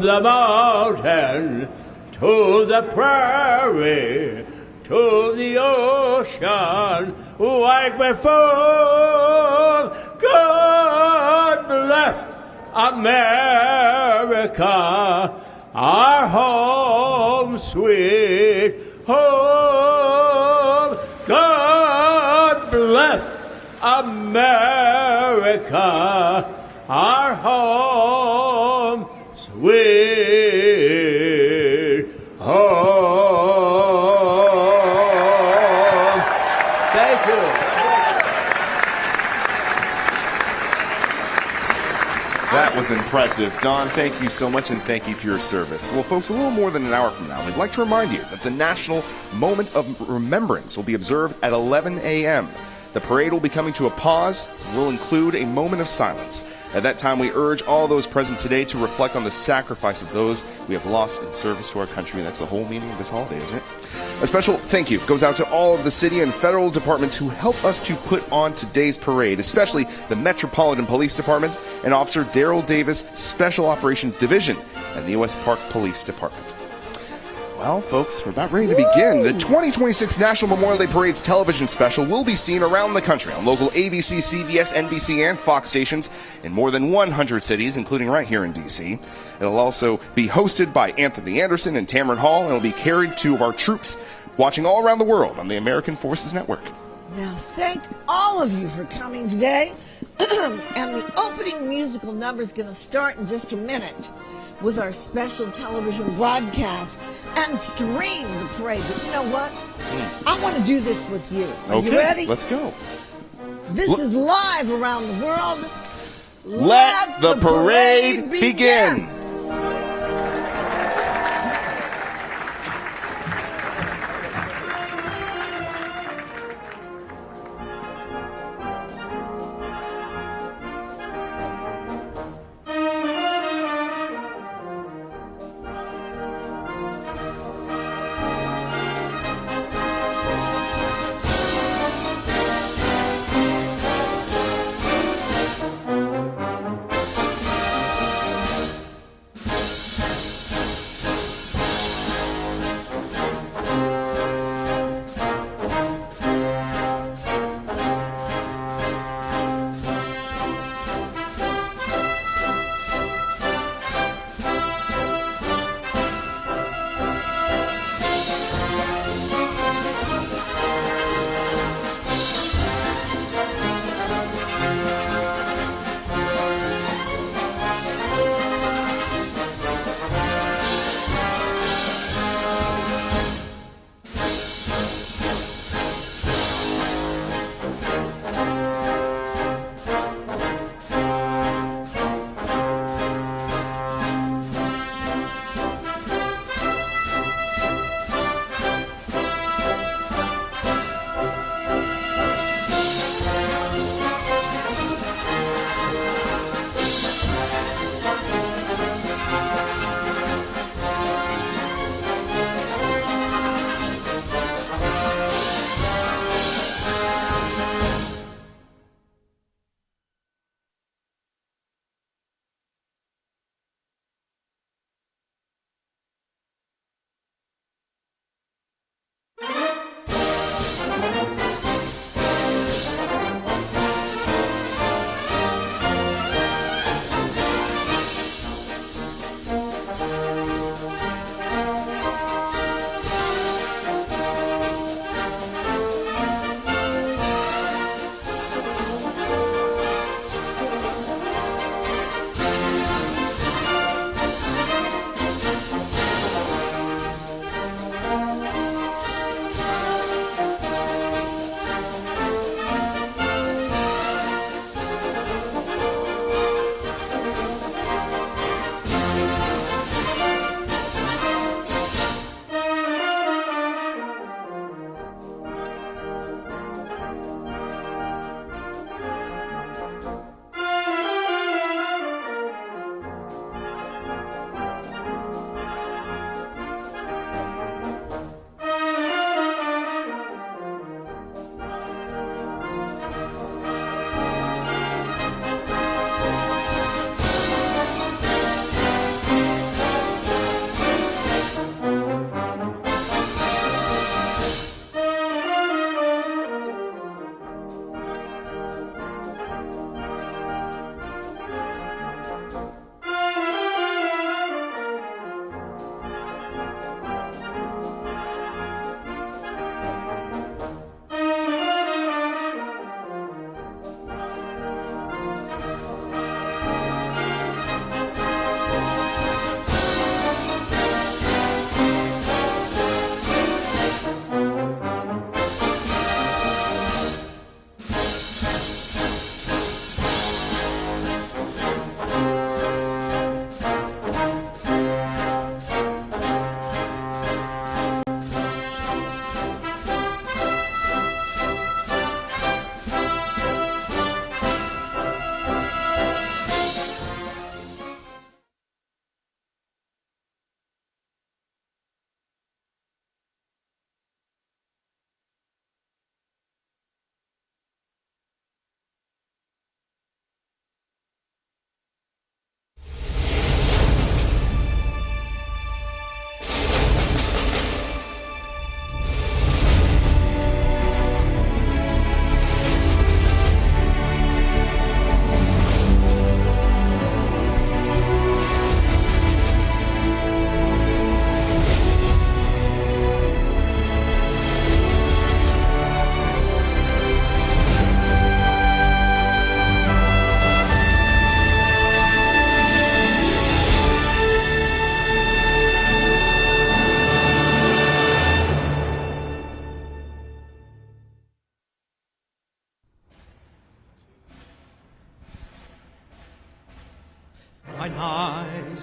The mountain, to the prairie, to the ocean, wide before. God bless America, our home, sweet home. God bless America, our home, sweet home. Thank you. That was impressive. Don, thank you so much, and thank you for your service. Well, folks, a little more than an hour from now, we'd like to remind you that the National Moment of Remembrance will be observed at 11 a.m. The parade will be coming to a pause and will include a moment of silence. At that time, we urge all those present today to reflect on the sacrifice of those we have lost in service to our country. And that's the whole meaning of this holiday, isn't it? A special thank you goes out to all of the city and federal departments who help us to put on today's parade, especially the Metropolitan Police Department and Officer Daryl Davis, Special Operations Division, and the U.S. Park Police Department. Well, folks, we're about ready to begin. The 2026 National Memorial Day Parade's television special will be seen around the country on local ABC, CBS, NBC, and Fox stations in more than 100 cities, including right here in D.C. It'll also be hosted by Anthony Anderson and Tamron Hall, and it'll be carried to our troops watching all around the world on the American Forces Network. Now, thank all of you for coming today. And the opening musical number is going to start in just a minute with our special television broadcast and stream the parade. But you know what? I want to do this with you. Are you ready? Let's go. This is live around the world. Let the parade begin.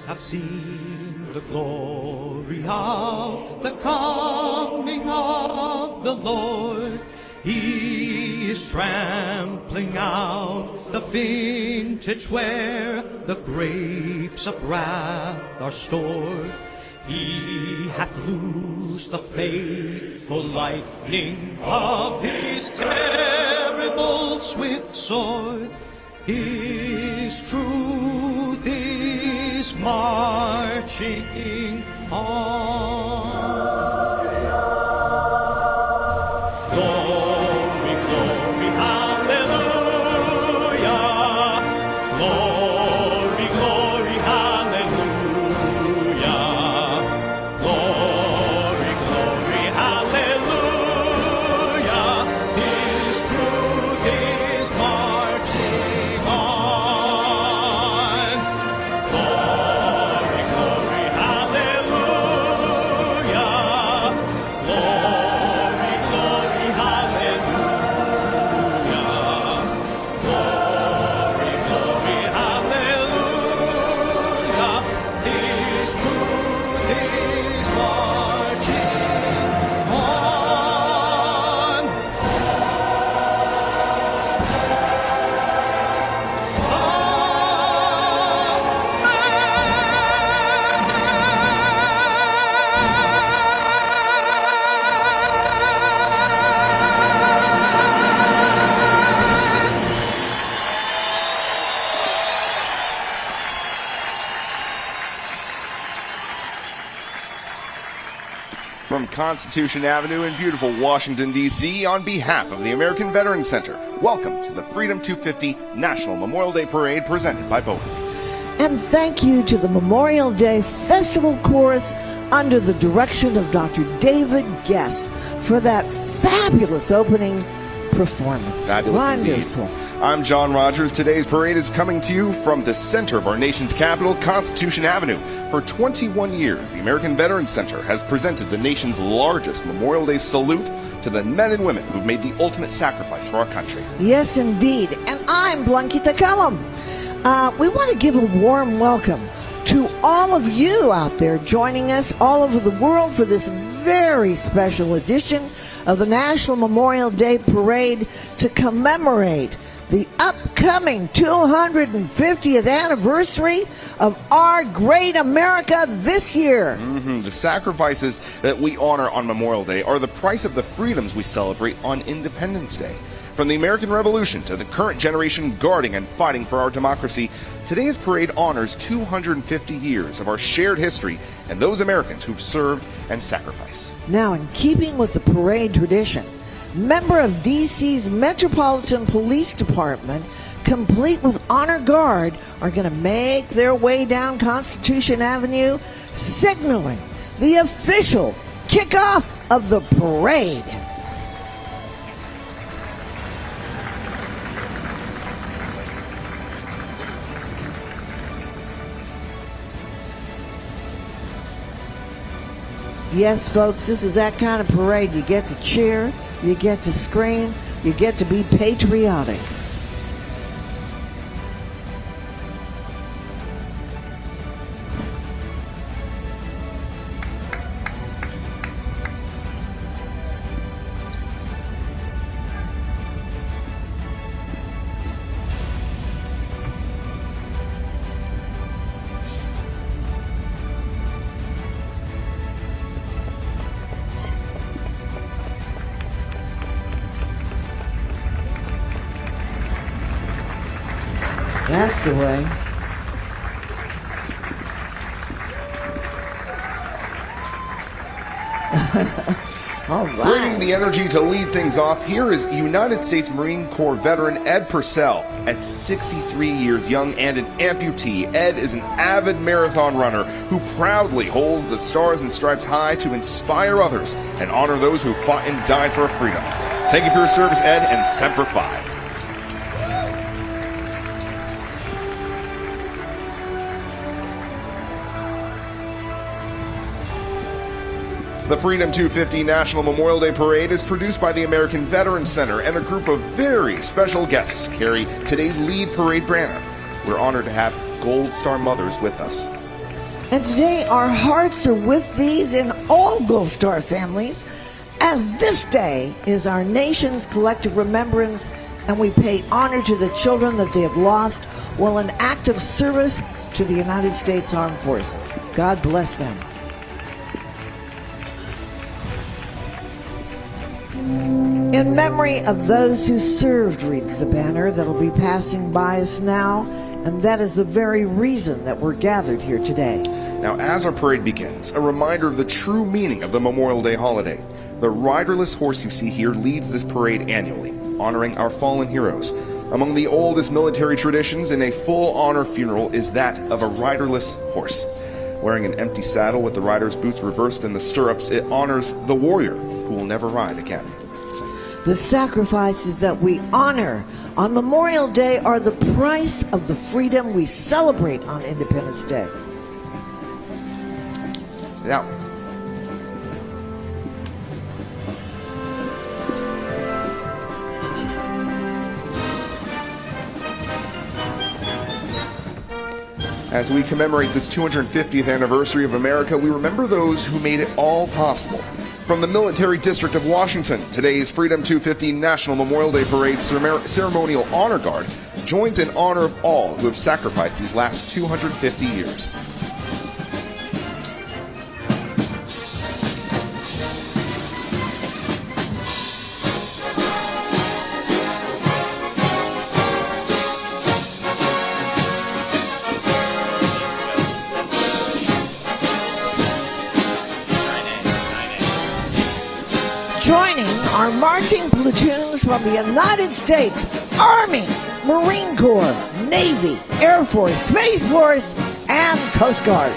have seen the glory of the coming of the Lord. He is trampling out the vintage where the grapes of wrath are stored. He hath loosed the faithful lightning of his terrible swift sword. His truth is marching on. Glory, glory, hallelujah. Glory, glory, hallelujah. Glory, glory, hallelujah. His truth is marching on. Glory, glory, hallelujah. Glory, glory, hallelujah. Glory, glory, hallelujah. His truth is marching on. From Constitution Avenue in beautiful Washington, D.C., on behalf of the American Veterans Center, welcome to the Freedom 250 National Memorial Day Parade presented by Boeing. And thank you to the Memorial Day Festival Chorus under the direction of Dr. David Guess for that fabulous opening performance. Fabulous Wonderful. indeed. I'm John Rogers. Today's parade is coming to you from the center of our nation's capital, Constitution Avenue. For 21 years, the American Veterans Center has presented the nation's largest Memorial Day salute to the men and women who've made the ultimate sacrifice for our country. Yes, indeed. And I'm Blanquita Callum. We want to give a warm welcome to all of you out there joining us all over the world for this very special edition of the National Memorial Day Parade to commemorate the upcoming 250th anniversary of our great America this year. The sacrifices that we honor on Memorial Day are the price of the freedoms we celebrate on Independence Day. From the American Revolution to the current generation guarding and fighting for our democracy, today's parade honors 250 years of our shared history and those Americans who've served and sacrificed. Now, in keeping with the parade tradition, member of D.C.'s Metropolitan Police Department, complete with honor guard, are going to make their way down Constitution Avenue, signaling the official kickoff of the parade. Yes, folks, this is that kind of parade. You get to cheer, you get to scream, you get to be patriotic. That's the way. All right. Bringing the energy to lead things off, here is United States Marine Corps veteran Ed Purcell. At 63 years young and an amputee, Ed is an avid marathon runner who proudly holds the Stars and Stripes high to inspire others and honor those who fought and died for our freedom. Thank you for your service, Ed, and Semper Fi. The Freedom 250 National Memorial Day Parade is produced by the American Veterans Center, and a group of very special guests carry today's lead parade banner. We're honored to have Gold Star mothers with us. And today our hearts are with these in all Gold Star families, as this day is our nation's collective remembrance, and we pay honor to the children that they have lost while in active service to the United States Armed Forces. God bless them. In memory of those who served reads the banner that'll be passing by us now, and that is the very reason that we're gathered here today. Now, as our parade begins, a reminder of the true meaning of the Memorial Day holiday. The riderless horse you see here leads this parade annually, honoring our fallen heroes. Among the oldest military traditions in a full honor funeral is that of a riderless horse. Wearing an empty saddle with the rider's boots reversed in the stirrups, it honors the warrior who will never ride again. The sacrifices that we honor on Memorial Day are the price of the freedom we celebrate on Independence Day. Now, as we commemorate this 250th anniversary of America, we remember those who made it all possible. From the Military District of Washington, today's Freedom 250 National Memorial Day Parade Ceremonial Honor Guard joins in honor of all who have sacrificed these last 250 years. Joining our marching platoons from the United States Army, Marine Corps, Navy, Air Force, Space Force, and Coast Guard.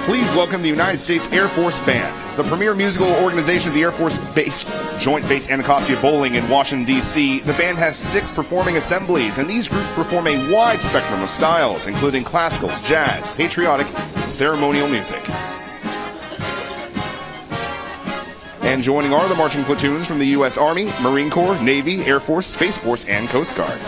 Please welcome the United States Air Force Band, the premier musical organization of the Air Force based Joint Base Anacostia Bowling in Washington, D.C. The band has 6 performing assemblies, and these groups perform a wide spectrum of styles, including classical, jazz, patriotic, and ceremonial music. And joining are the marching platoons from the U.S. Army, Marine Corps, Navy, Air Force, Space Force, and Coast Guard.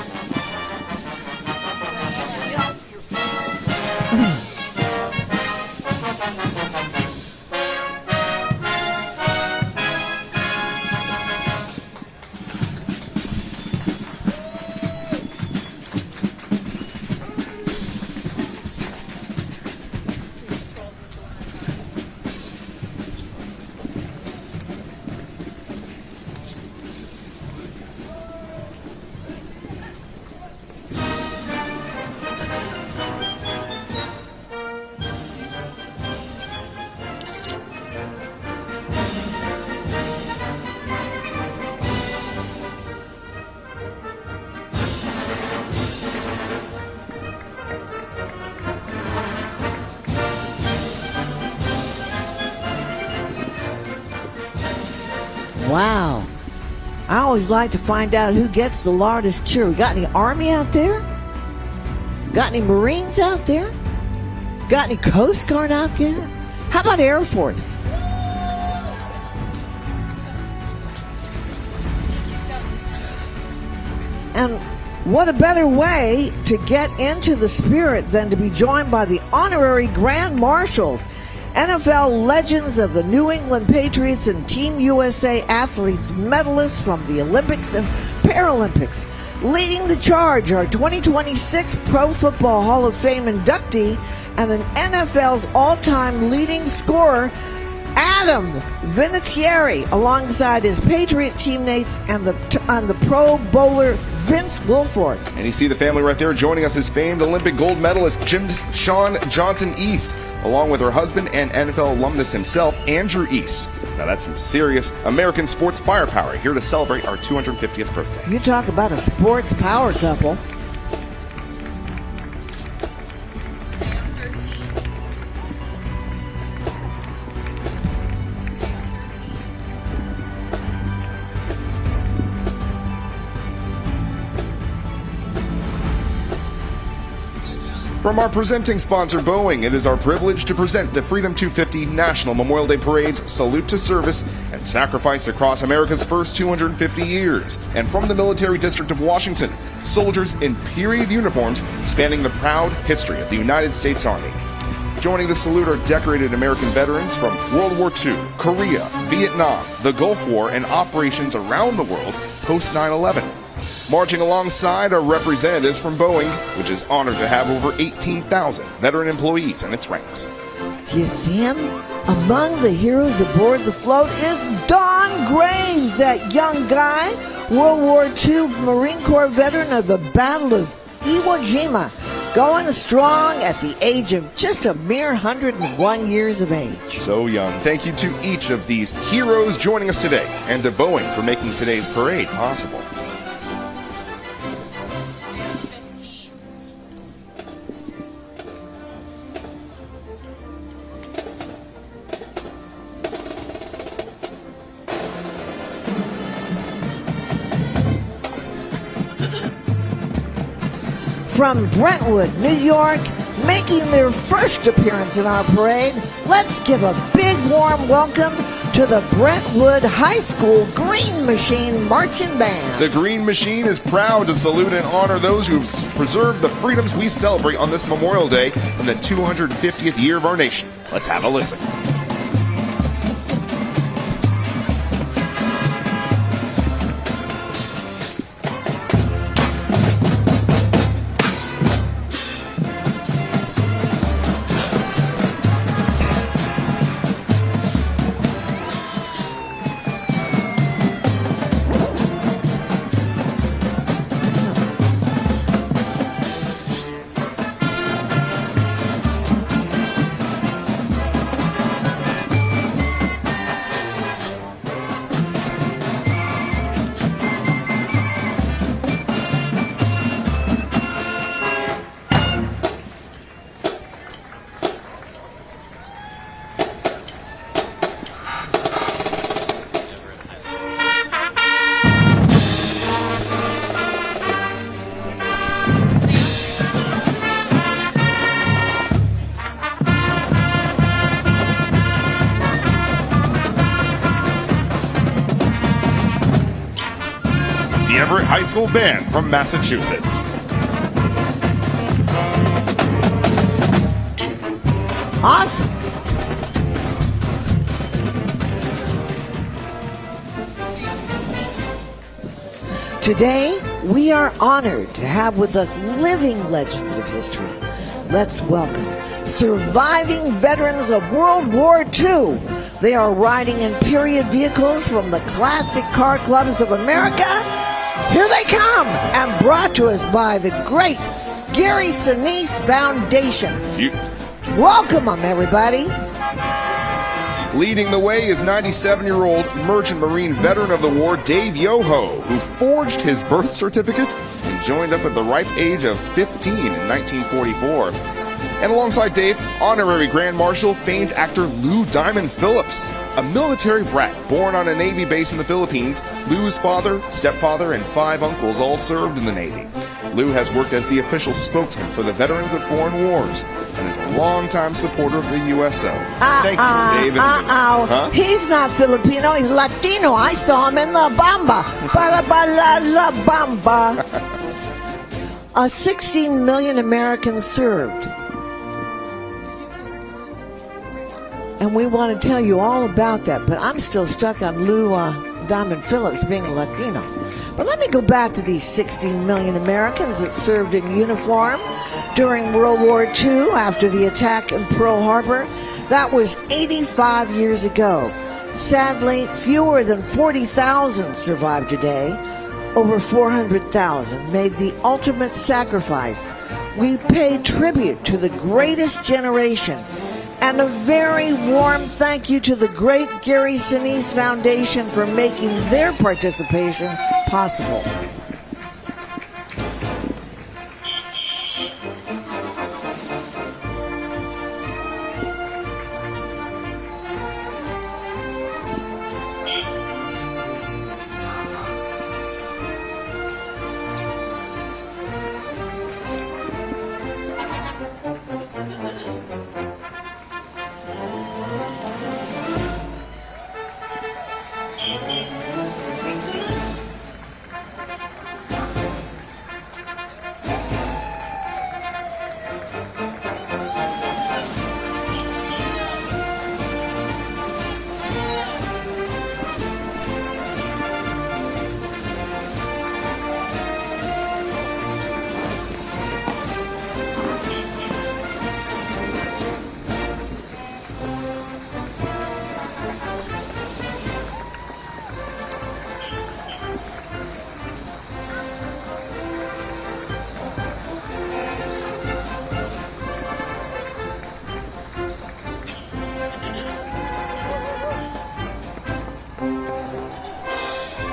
Wow. I always like to find out who gets the loudest cheer. We got any Army out there? Got any Marines out there? Got any Coast Guard out there? How about Air Force? And what a better way to get into the spirit than to be joined by the honorary Grand Marshals, NFL legends of the New England Patriots and Team USA athletes, medalists from the Olympics and Paralympics. Leading the charge, our 2026 Pro Football Hall of Fame inductee and the NFL's all-time leading scorer, Adam Vinatieri, alongside his Patriot teammates and the Pro Bowler Vince Wilfork. And you see the family right there joining us is famed Olympic gold medalist Shawn Johnson East, along with her husband and NFL alumnus himself, Andrew East. Now that's some serious American sports firepower here to celebrate our 250th birthday. You talk about a sports power couple. From our presenting sponsor, Boeing, it is our privilege to present the Freedom 250 National Memorial Day Parade's Salute to Service and Sacrifice across America's first 250 years. And from the Military District of Washington, soldiers in period uniforms spanning the proud history of the United States Army. Joining the salute are decorated American veterans from World War II, Korea, Vietnam, the Gulf War, and operations around the world post 9/11. Marching alongside are representatives from Boeing, which is honored to have over 18,000 veteran employees in its ranks. You see him? Among the heroes aboard the float is Don Graves, that young guy, World War II Marine Corps veteran of the Battle of Iwo Jima, going strong at the age of just a mere 101 years of age. So young. Thank you to each of these heroes joining us today, and to Boeing for making today's parade possible. From Brentwood, New York, making their first appearance in our parade, let's give a big warm welcome to the Brentwood High School Green Machine Marching Band. The Green Machine is proud to salute and honor those who've preserved the freedoms we celebrate on this Memorial Day in the 250th year of our nation. Let's have a listen. High School Band from Massachusetts. Awesome. Today, we are honored to have with us living legends of history. Let's welcome surviving veterans of World War II. They are riding in period vehicles from the classic car clubs of America. Here they come, and brought to us by the great Gary Sinise Foundation. Welcome them, everybody. Leading the way is 97-year-old Merchant Marine veteran of the war, Dave Yoho, who forged his birth certificate and joined up at the ripe age of 15 in 1944. And alongside Dave, Honorary Grand Marshal famed actor Lou Diamond Phillips, a military brat born on a Navy base in the Philippines. Lou's father, stepfather, and 5 uncles all served in the Navy. Lou has worked as the official spokesman for the Veterans of Foreign Wars and is a longtime supporter of the USO. Thank you, Dave. Huh? He's not Filipino, he's Latino. I saw him in La Bamba. Para la Bamba. 16 million Americans served. And we want to tell you all about that, but I'm still stuck on Lou Diamond Phillips being a Latino. But let me go back to these 16 million Americans that served in uniform during World War II after the attack in Pearl Harbor. That was 85 years ago. Sadly, fewer than 40,000 survive today. Over 400,000 made the ultimate sacrifice. We pay tribute to the greatest generation. And a very warm thank you to the great Gary Sinise Foundation for making their participation possible.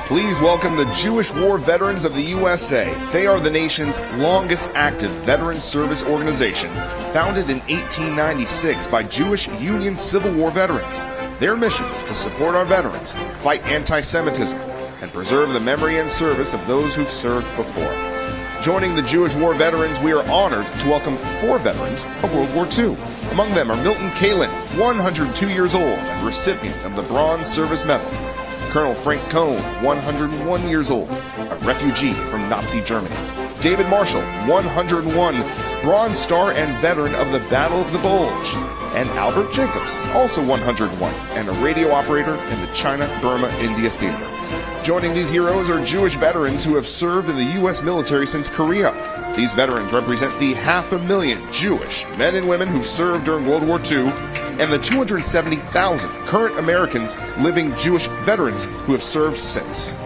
Please welcome the Jewish War Veterans of the USA. They are the nation's longest active veteran service organization, founded in 1896 by Jewish Union Civil War veterans. Their mission is to support our veterans, fight anti-Semitism, and preserve the memory and service of those who've served before. Joining the Jewish War Veterans, we are honored to welcome 4 veterans of World War II. Among them are Milton Kalin, 102 years old and recipient of the Bronze Service Medal. Colonel Frank Cohn, 101 years old, a refugee from Nazi Germany. David Marshall, 101, Bronze Star and veteran of the Battle of the Bulge. And Albert Jacobs, also 101, and a radio operator in the China-Burma-India Theater. Joining these heroes are Jewish veterans who have served in the U.S. military since Korea. These veterans represent the 500,000 Jewish men and women who've served during World War II and the 270,000 current Americans living Jewish veterans who have served since.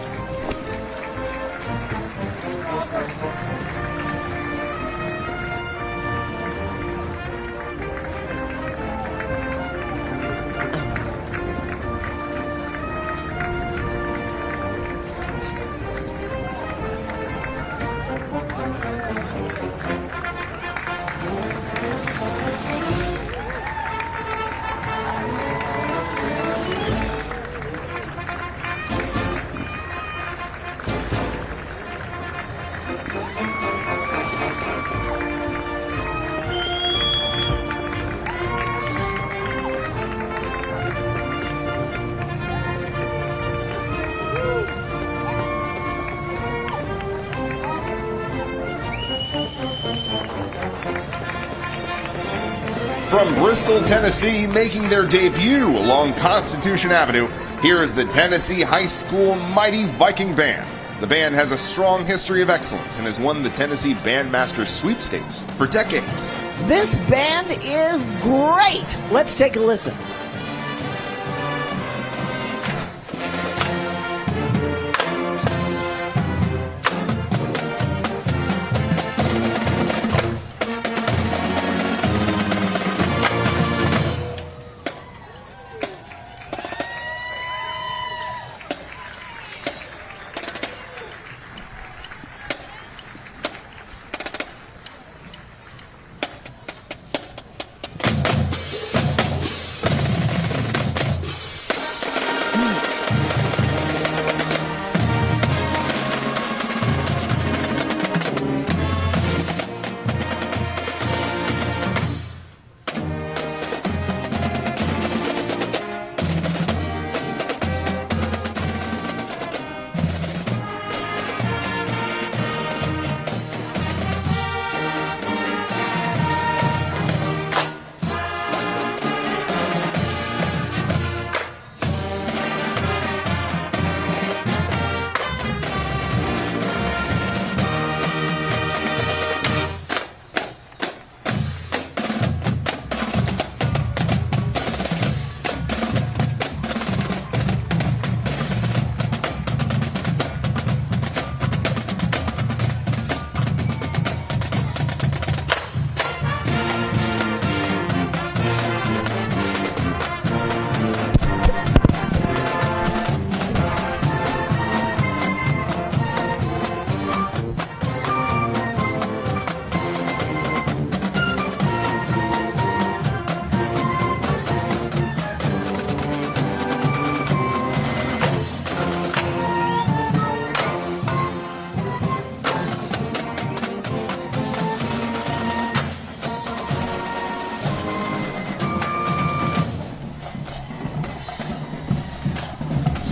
From Bristol, Tennessee, making their debut along Constitution Avenue, here is the Tennessee High School Mighty Viking Band. The band has a strong history of excellence and has won the Tennessee Bandmasters Sweepstakes for decades. This band is great. Let's take a listen.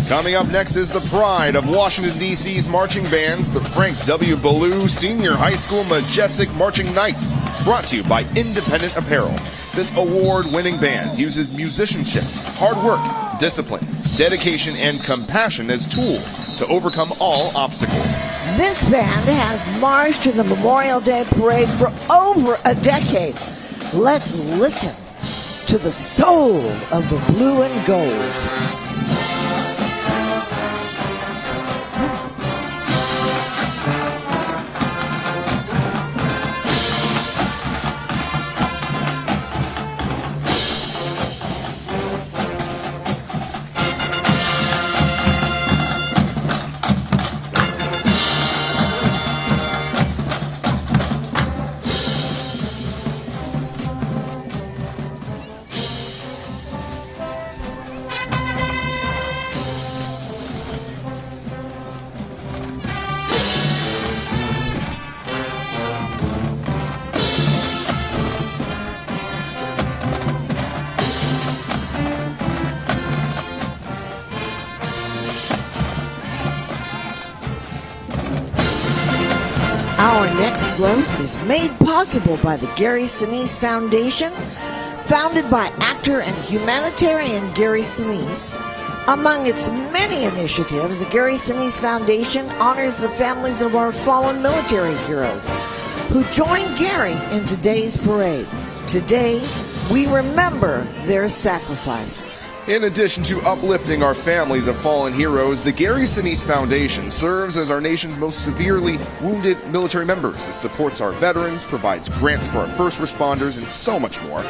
Coming up next is the pride of Washington, D.C.'s marching bands, the Frank W. Ballou Senior High School Majestic Marching Knights, brought to you by Independent Apparel. This award-winning band uses musicianship, hard work, discipline, dedication, and compassion as tools to overcome all obstacles. This band has marched to the Memorial Day Parade for over a decade. Let's listen to the soul of the blue and gold. float is made possible by the Gary Sinise Foundation, founded by actor and humanitarian Gary Sinise. Among its many initiatives, the Gary Sinise Foundation honors the families of our fallen military heroes who joined Gary in today's parade. Today, we remember their sacrifices. In addition to uplifting our families of fallen heroes, the Gary Sinise Foundation serves as our nation's most severely wounded military members. It supports our veterans, provides grants for our first responders, and so much more.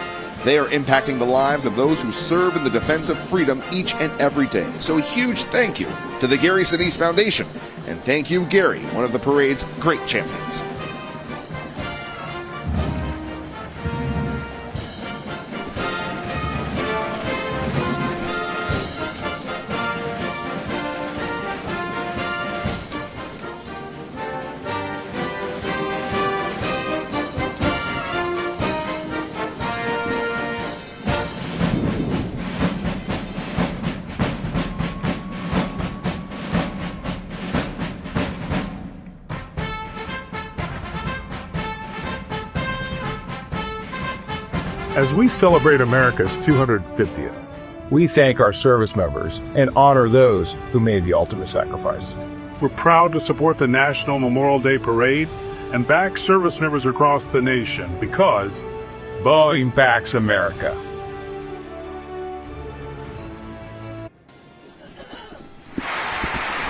They are impacting the lives of those who serve in the defense of freedom each and every day. So a huge thank you to the Gary Sinise Foundation. And thank you, Gary, one of the parade's great champions. As we celebrate America's 250th, we thank our service members and honor those who made the ultimate sacrifice. we're proud to support the National Memorial Day Parade and back service members across the nation because Boeing backs America.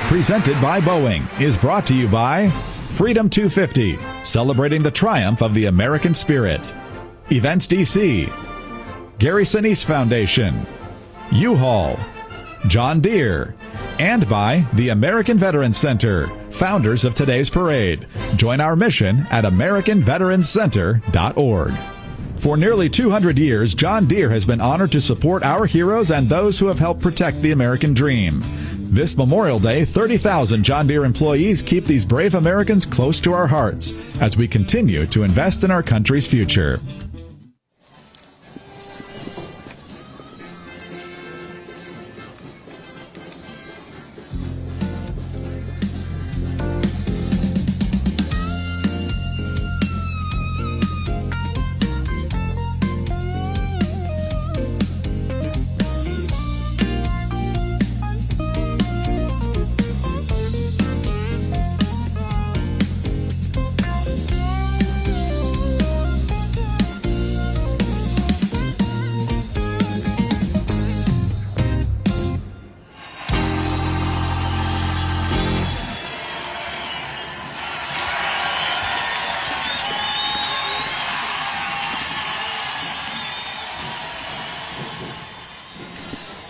Presented by Boeing is brought to you by Freedom 250, celebrating the triumph of the American spirit. Events DC, Gary Sinise Foundation, U-Haul, John Deere, and by the American Veterans Center, founders of today's parade. Join our mission at AmericanVeteransCenter.org. For nearly 200 years, John Deere has been honored to support our heroes and those who have helped protect the American dream. This Memorial Day, 30,000 John Deere employees keep these brave Americans close to our hearts as we continue to invest in our country's future.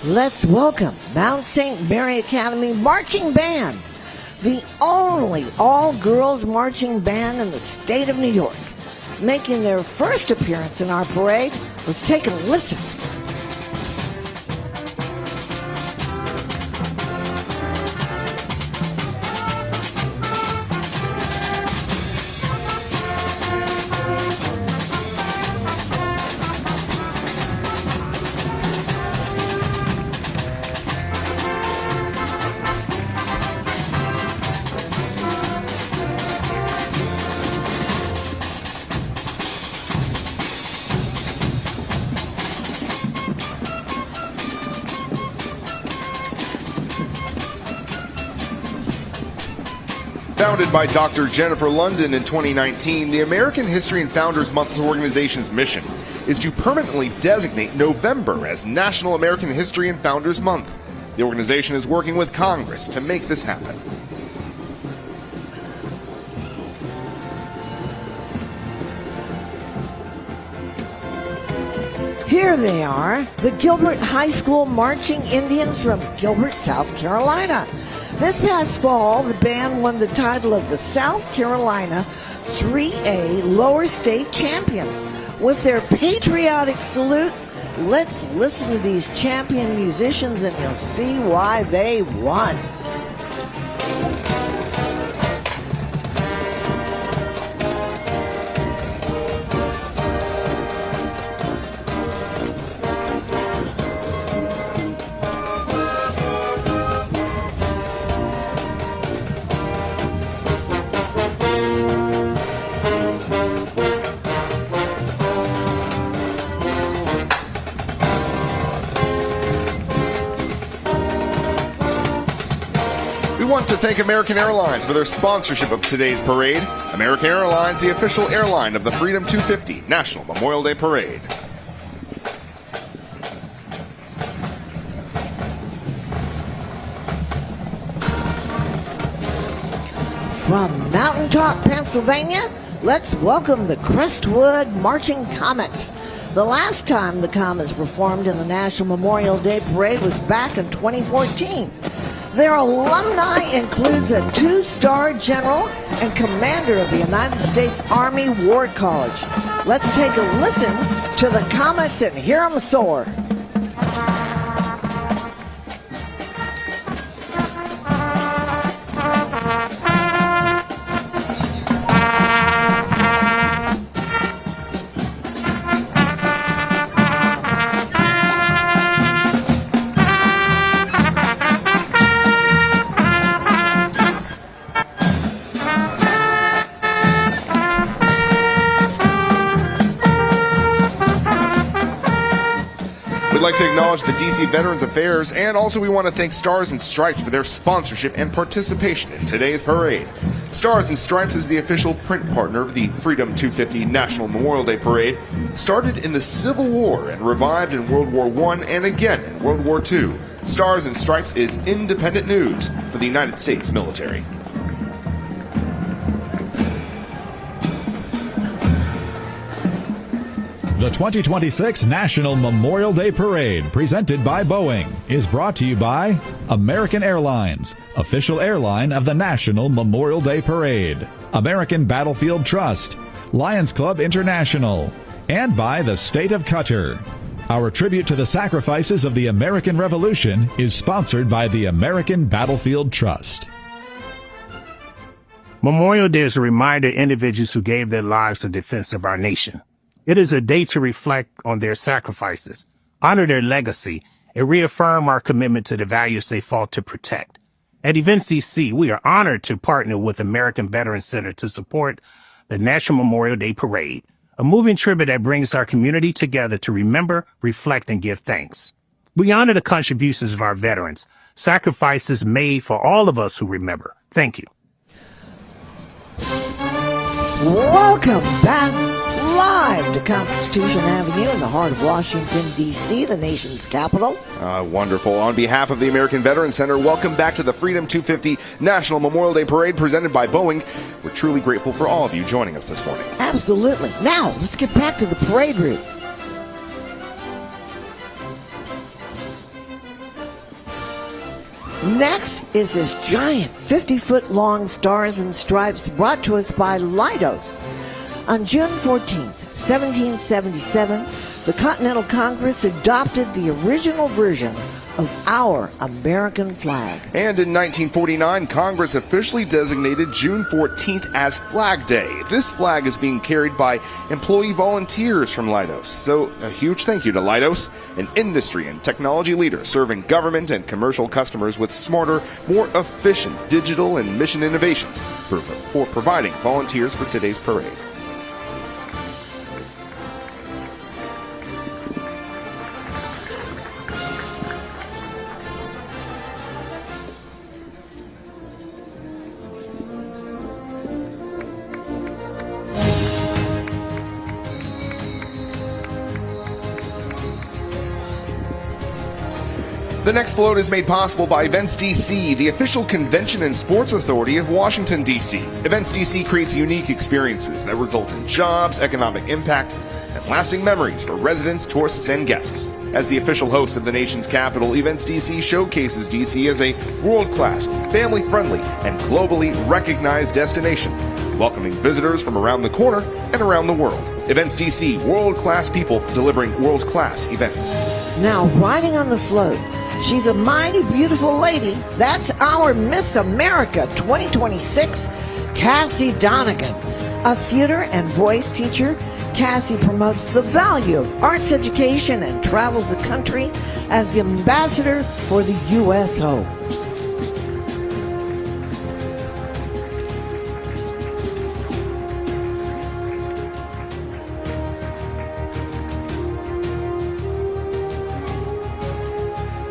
Let's welcome Mount St. Mary Academy Marching Band, the only all-girls marching band in the state of New York. Making their first appearance in our parade, let's take a listen. Founded by Dr. Jennifer London in 2019, the American History and Founders Month organization's mission is to permanently designate November as National American History and Founders Month. The organization is working with Congress to make this happen. Here they are, the Gilbert High School Marching Indians from Gilbert, South Carolina. This past fall, the band won the title of the South Carolina 3A Lower State Champions. With their patriotic salute, let's listen to these champion musicians and you'll see why they won. want to thank American Airlines for their sponsorship of today's parade. American Airlines, the official airline of the Freedom 250 National Memorial Day Parade. From Mountaintop, Pennsylvania, let's welcome the Crestwood Marching Comets. The last time the Comets performed in the National Memorial Day Parade was back in 2014. Their alumni includes a 2-star general and commander of the United States Army War College. Let's take a listen to the Comets and hear them soar. We'd like to acknowledge the DC Veterans Affairs, and also we want to thank Stars and Stripes for their sponsorship and participation in today's parade. Stars and Stripes is the official print partner of the Freedom 250 National Memorial Day Parade. Started in the Civil War and revived in World War I and again in World War II. Stars and Stripes is independent news for the United States military. The 2026 National Memorial Day Parade, presented by Boeing, is brought to you by American Airlines, official airline of the National Memorial Day Parade, American Battlefield Trust, Lions Club International, and by the State of Qatar. Our tribute to the sacrifices of the American Revolution is sponsored by the American Battlefield Trust. Memorial Day is a reminder to individuals who gave their lives in defense of our nation. It is a day to reflect on their sacrifices, honor their legacy, and reaffirm our commitment to the values they fought to protect. At Events DC, we are honored to partner with American Veterans Center to support the National Memorial Day Parade, a moving tribute that brings our community together to remember, reflect, and give thanks. We honor the contributions of our veterans, sacrifices made for all of us who remember. Thank you. Welcome back live to Constitution Avenue in the heart of Washington, D.C., the nation's capital. Wonderful. On behalf of the American Veterans Center, welcome back to the Freedom 250 National Memorial Day Parade presented by Boeing. We're truly grateful for all of you joining us this morning. Absolutely. Now, let's get back to the parade route. Next is this giant 50-foot-long Stars and Stripes brought to us by Leidos. On June 14th, 1777, the Continental Congress adopted the original version of our American flag. And in 1949, Congress officially designated June 14th as Flag Day. This flag is being carried by employee volunteers from Leidos. So a huge thank you to Leidos, an industry and technology leader serving government and commercial customers with smarter, more efficient digital and mission innovations for providing volunteers for today's parade. The next float is made possible by Events DC, the official convention and sports authority of Washington, D.C. Events DC creates unique experiences that result in jobs, economic impact, and lasting memories for residents, tourists, and guests. As the official host of the nation's capital, Events DC showcases DC as a world-class, family-friendly, and globally recognized destination, welcoming visitors from around the corner and around the world. Events DC, world-class people delivering world-class events. Now, riding on the float, she's a mighty beautiful lady. That's our Miss America 2026, Cassie Donegan. A theater and voice teacher, Cassie promotes the value of arts education and travels the country as the ambassador for the USO.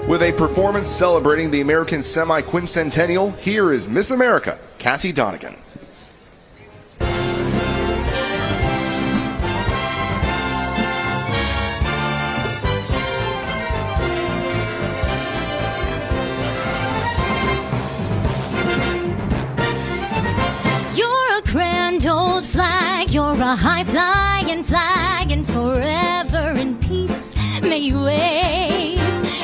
With a performance celebrating the American semi-quincentennial, here is Miss America, Cassie Donegan. You're a grand old flag, you're a high-flying flag, and forever in peace may you wave.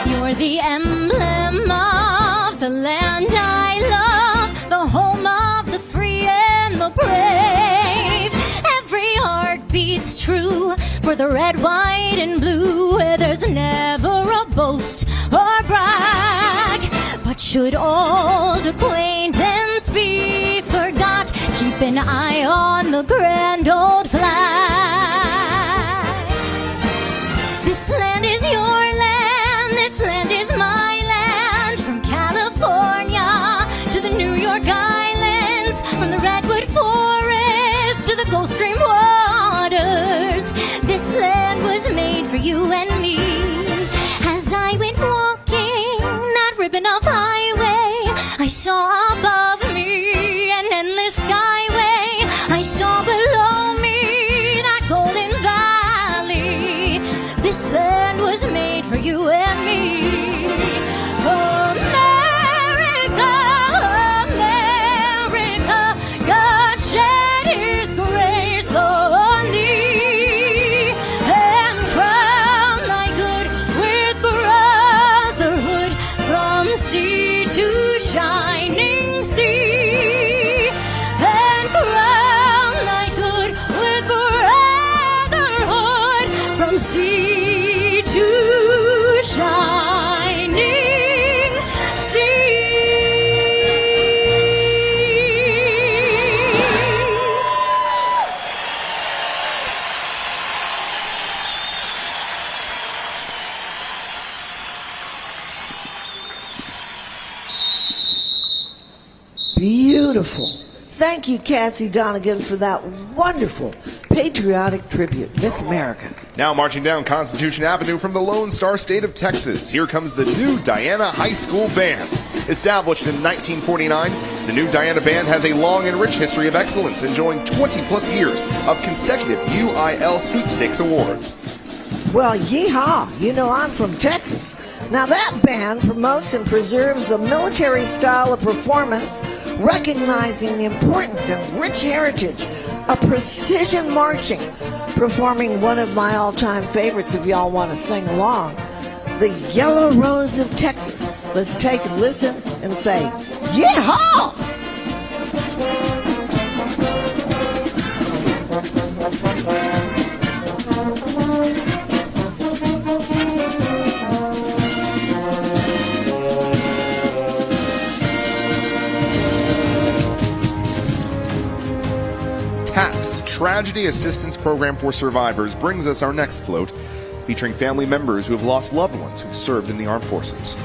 You're the emblem of the land I love, the home of the free and the brave. Every heart beats true for the red, white, and blue, where there's never a boast or brag. But should old acquaintance be forgot, keep an eye on the grand old flag. This land is your land, this land is my land. From California to the New York Islands, from the Redwood Forest to the Gulf Stream waters, this land was made for you and me. As I went walking that ribbon of highway, I saw above me an endless skyway. I saw below me that golden valley. This land was made for you and me. America, America, God shed His grace on thee and crown thy good with brotherhood from sea to shining sea, and crown thy good with brotherhood from sea to shining sea. Beautiful. Thank you, Cassie Donegan, for that wonderful patriotic tribute. Miss America. Now marching down Constitution Avenue from the Lone Star State of Texas, here comes the New Diana High School Band. Established in 1949, the New Diana Band has a long and rich history of excellence, enjoying 20-plus years of consecutive UIL sweepstakes awards. Well, yeehaw. You know I'm from Texas. Now that band promotes and preserves the military style of performance, recognizing the importance and rich heritage of precision marching, performing one of my all-time favorites if y'all want to sing along, the Yellow Rose of Texas. Let's take a listen and say, yeehaw! TAPS, Tragedy Assistance Program for Survivors, brings us our next float, featuring family members who have lost loved ones who've served in the armed forces.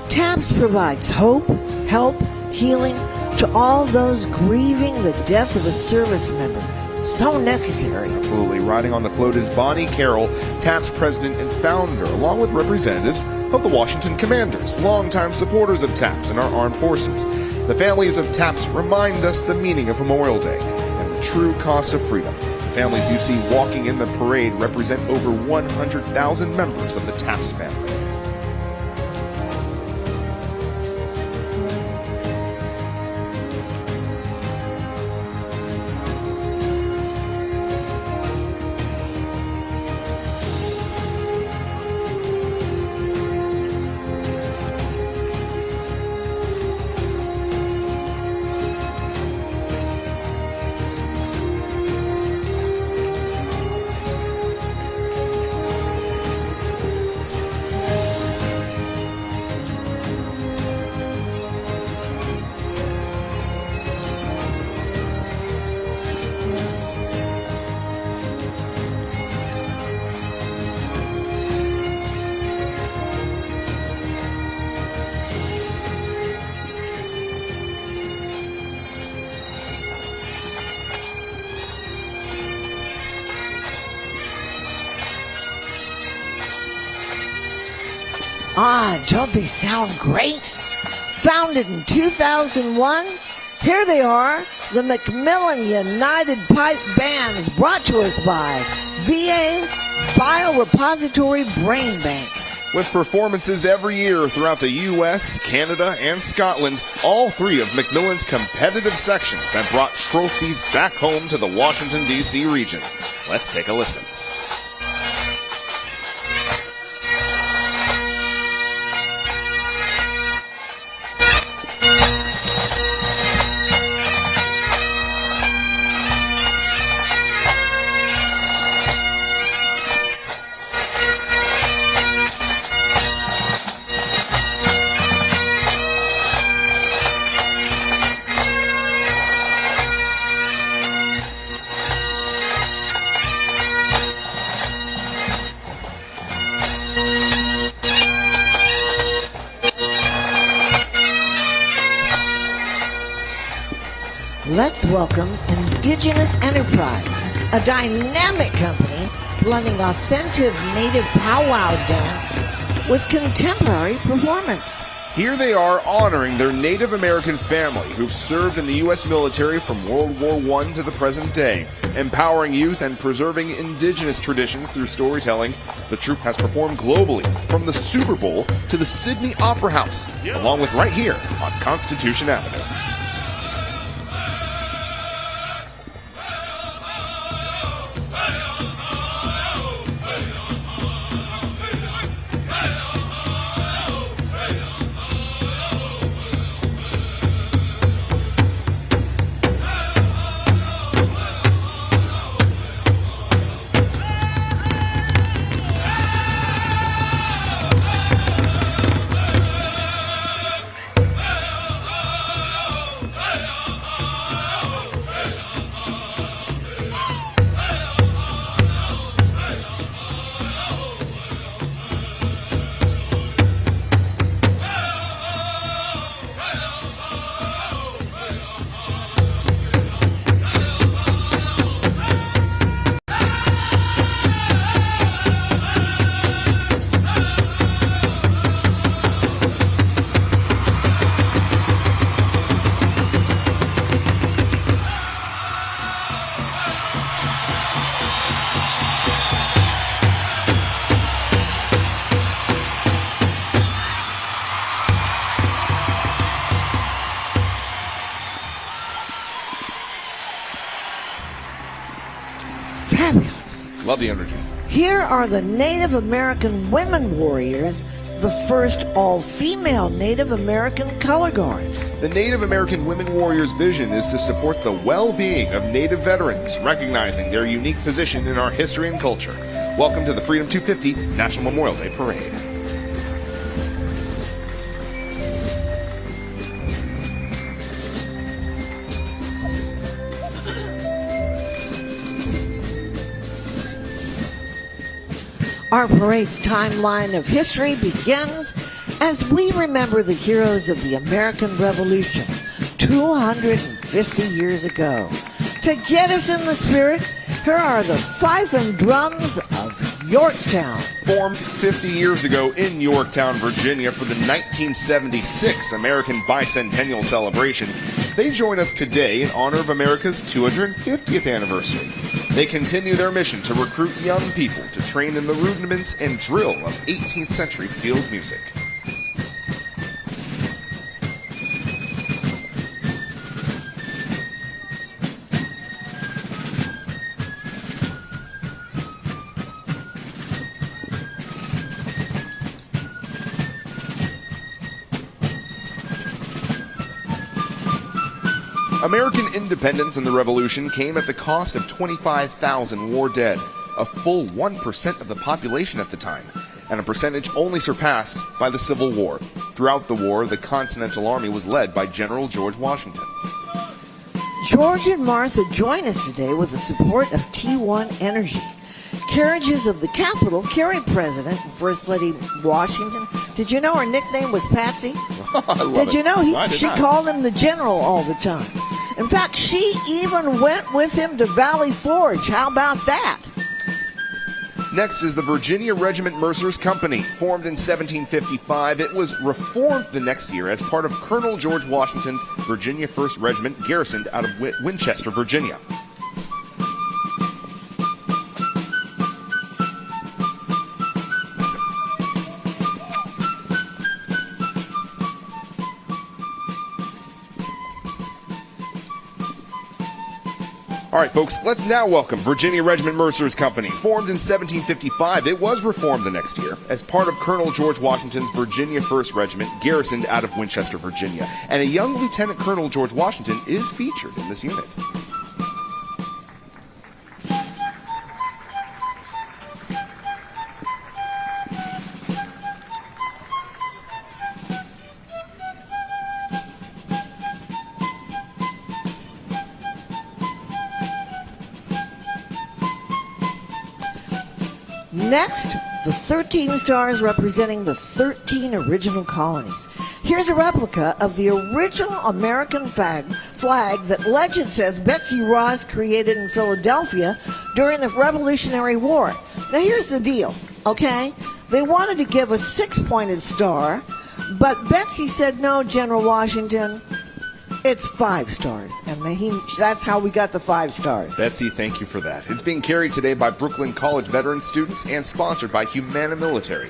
TAPS provides hope, help, healing to all those grieving the death of a service member. So necessary. Absolutely. Riding on the float is Bonnie Carroll, TAPS president and founder, along with representatives of the Washington Commanders, longtime supporters of TAPS and our armed forces. The families of TAPS remind us the meaning of Memorial Day and the true cost of freedom. The families you see walking in the parade represent over 100,000 members of the TAPS family. Don't they sound great? Founded in 2001, here they are, the Macmillan United Pipe Band is brought to us by VA Biorepository Brain Bank. With performances every year throughout the U.S., Canada, and Scotland, all three of Macmillan's competitive sections have brought trophies back home to the Washington, D.C. region. Let's take a listen. Let's welcome Indigenous Enterprise, a dynamic company blending authentic native powwow dance with contemporary performance. Here they are honoring their Native American family who've served in the U.S. military from World War I to the present day. Empowering youth and preserving indigenous traditions through storytelling, the troupe has performed globally, from the Super Bowl to the Sydney Opera House, along with right here on Constitution Avenue. Fabulous. Love the energy. Here are the Native American Women Warriors, the first all-female Native American color guard. The Native American Women Warriors' vision is to support the well-being of Native veterans, recognizing their unique position in our history and culture. Welcome to the Freedom 250 National Memorial Day Parade. Our parade's timeline of history begins as we remember the heroes of the American Revolution 250 years ago. To get us in the spirit, here are the fife and drums of Yorktown. Formed 50 years ago in Yorktown, Virginia for the 1976 American Bicentennial Celebration, they join us today in honor of America's 250th anniversary. They continue their mission to recruit young people to train in the rudiments and drill of 18th century field music. American independence and the Revolution came at the cost of 25,000 war dead, a full 1% of the population at the time, and a percentage only surpassed by the Civil War. Throughout the war, the Continental Army was led by General George Washington. George and Martha join us today with the support of T1 Energy. Carriages of the Capitol carry President and First Lady Washington. Did you know her nickname was Patsy? Did you know she called him the General all the time? In fact, she even went with him to Valley Forge. How about that? Next is the Virginia Regiment Mercers Company. Formed in 1755, it was reformed the next year as part of Colonel George Washington's Virginia 1st Regiment, garrisoned out of Winchester, Virginia. All right, folks, let's now welcome Virginia Regiment Mercers Company. Formed in 1755, it was reformed the next year as part of Colonel George Washington's Virginia 1st Regiment, garrisoned out of Winchester, Virginia. And a young Lieutenant Colonel George Washington is featured in this unit. Next, the 13 stars representing the 13 original colonies. Here's a replica of the original American flag that legend says Betsy Ross created in Philadelphia during the Revolutionary War. Now here's the deal, okay? They wanted to give a 6-pointed star, but Betsy said, no, General Washington, it's 5 stars. And that's how we got the 5 stars. Betsy, thank you for that. It's being carried today by Brooklyn College veteran students and sponsored by Humana Military.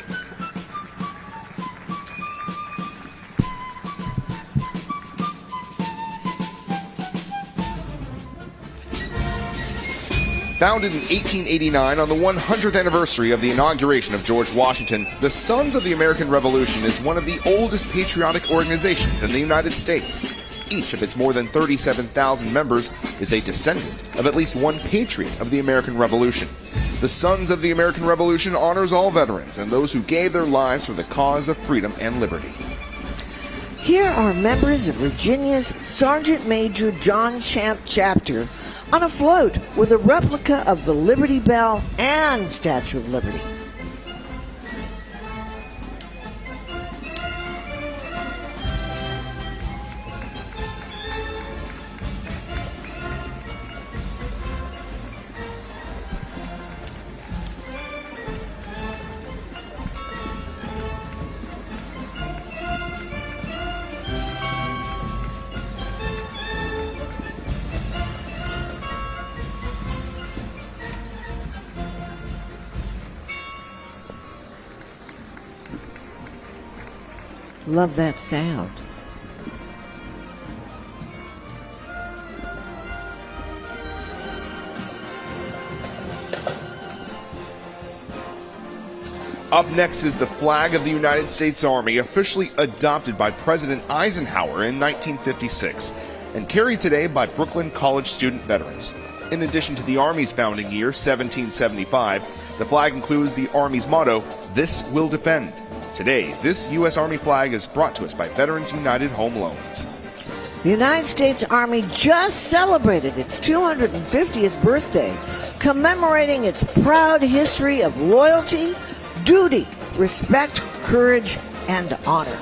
Founded in 1889 on the 100th anniversary of the inauguration of George Washington, the Sons of the American Revolution is one of the oldest patriotic organizations in the United States. Each of its more than 37,000 members is a descendant of at least one patriot of the American Revolution. The Sons of the American Revolution honors all veterans and those who gave their lives for the cause of freedom and liberty. Here are members of Virginia's Sergeant Major John Champ chapter on a float with a replica of the Liberty Bell and Statue of Liberty. Love that sound. Up next is the flag of the United States Army, officially adopted by President Eisenhower in 1956 and carried today by Brooklyn College student veterans. In addition to the Army's founding year, 1775, the flag includes the Army's motto, "This will defend." Today, this U.S. Army flag is brought to us by Veterans United Home Loans. The United States Army just celebrated its 250th birthday, commemorating its proud history of loyalty, duty, respect, courage, and honor.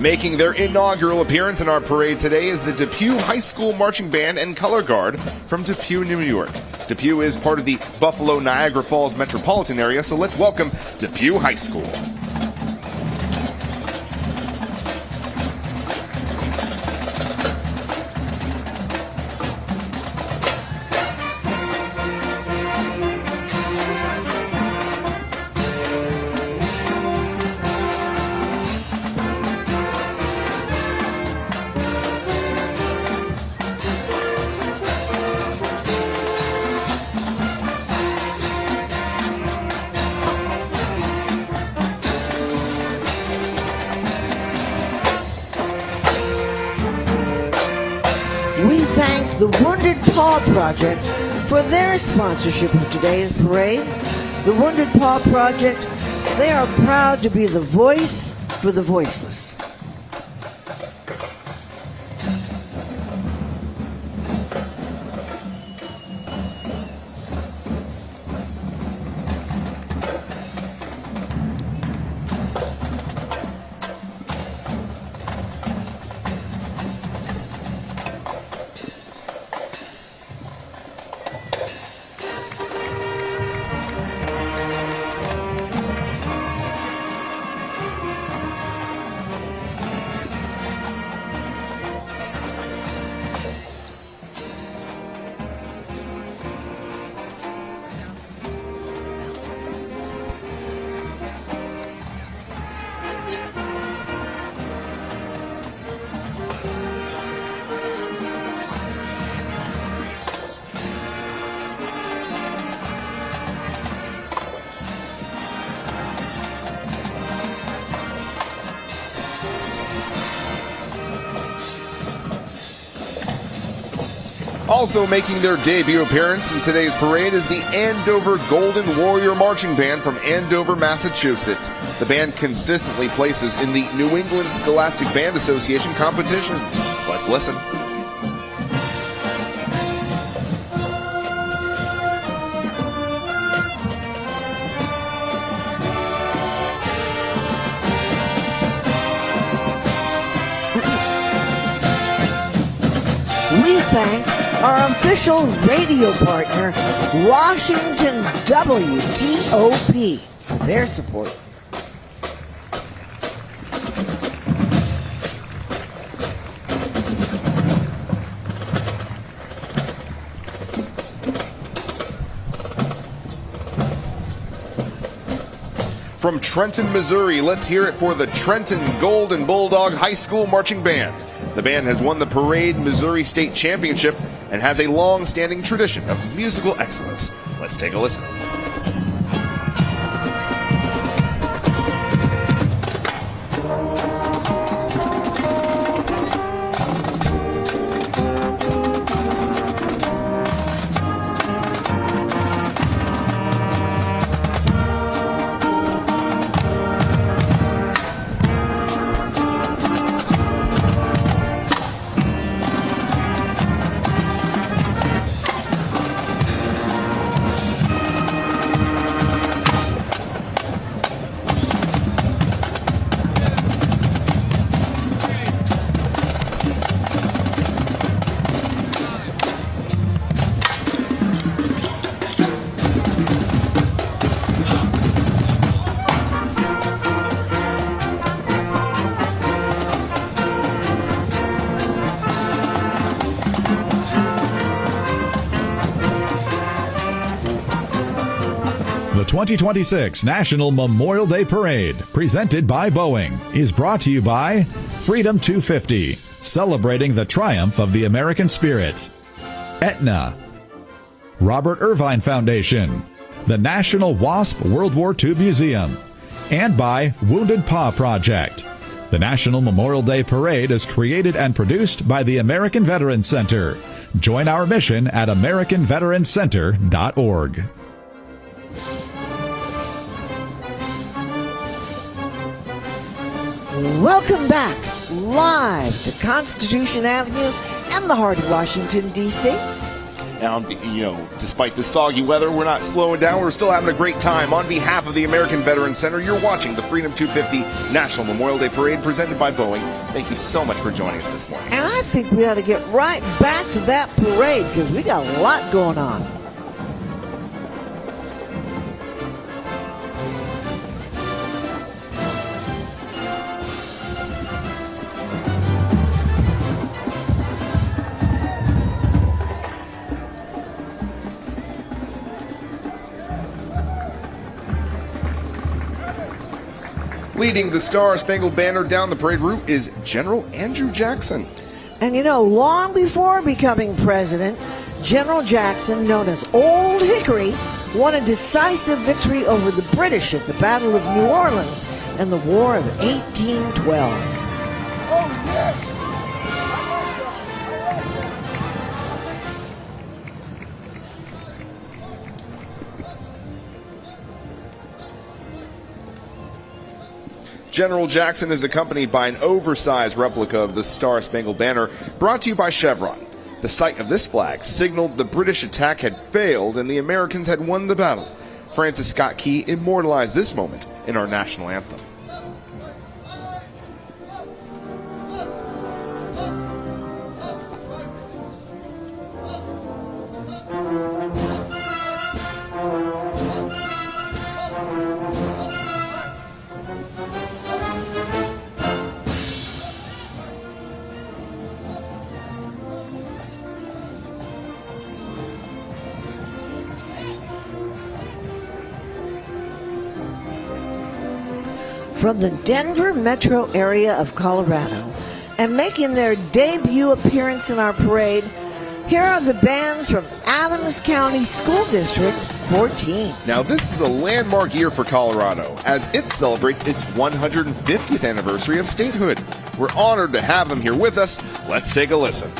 Making their inaugural appearance in our parade today is the Depew High School Marching Band and Color Guard from Depew, New York. Depew is part of the Buffalo-Niagara Falls metropolitan area, so let's welcome Depew High School. We thank the Wounded Paw Project for their sponsorship of today's parade. The Wounded Paw Project, they are proud to be the voice for the voiceless. Also making their debut appearance in today's parade is the Andover Golden Warrior Marching Band from Andover, Massachusetts. The band consistently places in the New England Scholastic Band Association competitions. Let's listen. We thank our official radio partner, Washington's WTOP, for their support. From Trenton, Missouri, let's hear it for the Trenton Golden Bulldog High School Marching Band. The band has won the Parade Missouri State Championship and has a long-standing tradition of musical excellence. Let's take a listen. The 2026 National Memorial Day Parade, presented by Boeing, is brought to you by Freedom 250, celebrating the triumph of the American spirit, Aetna, Robert Irvine Foundation, the National WASP World War II Museum, and by Wounded Paw Project. The National Memorial Day Parade is created and produced by the American Veterans Center. Join our mission at AmericanVeteransCenter.org. Welcome back, live to Constitution Avenue and the heart of Washington, D.C. And, despite the soggy weather, we're not slowing down. We're still having a great time. On behalf of the American Veterans Center, you're watching the Freedom 250 National Memorial Day Parade presented by Boeing. Thank you so much for joining us this morning. And I think we ought to get right back to that parade because we got a lot going on. Leading the Star-Spangled Banner down the parade route is General Andrew Jackson. And long before becoming president, General Jackson, known as Old Hickory, won a decisive victory over the British at the Battle of New Orleans in the War of 1812. General Jackson is accompanied by an oversized replica of the Star-Spangled Banner, brought to you by Chevron. The sight of this flag signaled the British attack had failed and the Americans had won the battle. Francis Scott Key immortalized this moment in our national anthem. From the Denver metro area of Colorado, and making their debut appearance in our parade, here are the bands from Adams County School District 14. Now, this is a landmark year for Colorado, as it celebrates its 150th anniversary of statehood. We're honored to have them here with us. Let's take a listen.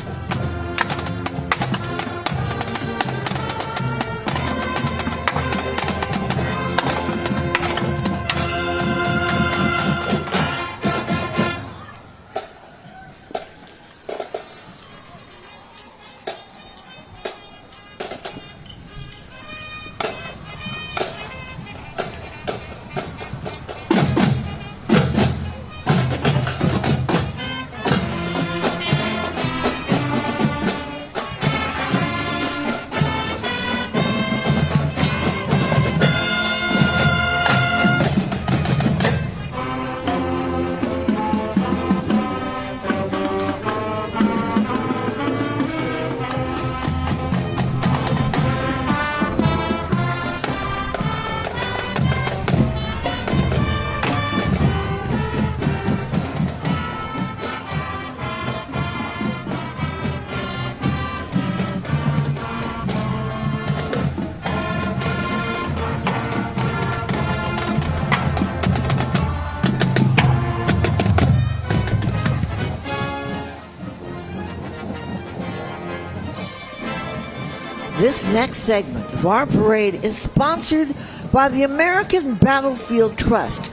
This next segment of our parade is sponsored by the American Battlefield Trust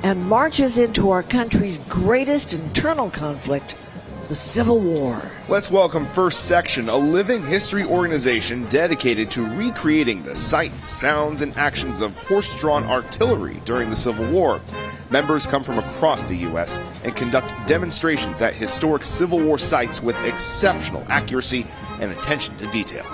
and marches into our country's greatest internal conflict, the Civil War. Let's welcome First Section, a living history organization dedicated to recreating the sights, sounds, and actions of horse-drawn artillery during the Civil War. Members come from across the U.S. and conduct demonstrations at historic Civil War sites with exceptional accuracy and attention to detail.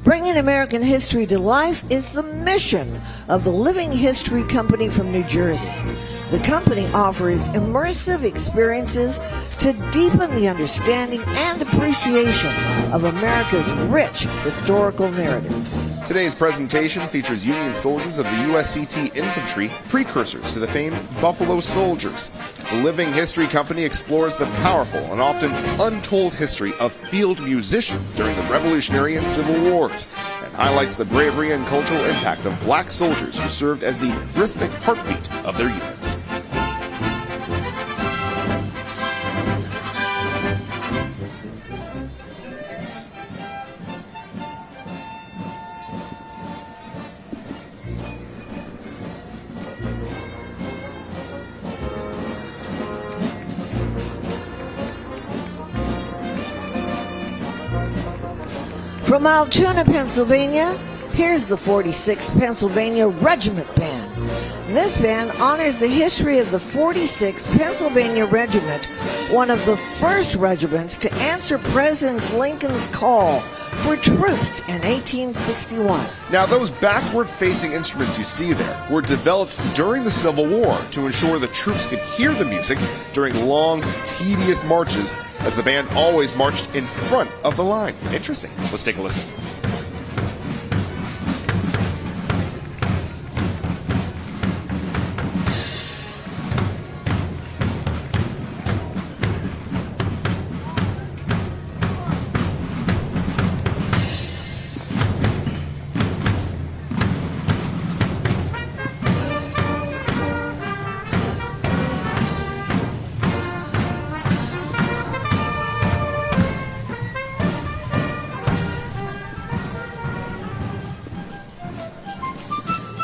Bringing American history to life is the mission of the Living History Company from New Jersey. The company offers immersive experiences to deepen the understanding and appreciation of America's rich historical narrative. Today's presentation features Union soldiers of the USCT Infantry, precursors to the famed Buffalo Soldiers. The Living History Company explores the powerful and often untold history of field musicians during the Revolutionary and Civil Wars, and highlights the bravery and cultural impact of black soldiers who served as the rhythmic heartbeat of their units. From Altoona, Pennsylvania, here's the 46th Pennsylvania Regiment Band. This band honors the history of the 46th Pennsylvania Regiment, one of the first regiments to answer President Lincoln's call for troops in 1861. Now, those backward-facing instruments you see there were developed during the Civil War to ensure the troops could hear the music during long, tedious marches, as the band always marched in front of the line. Interesting. Let's take a listen.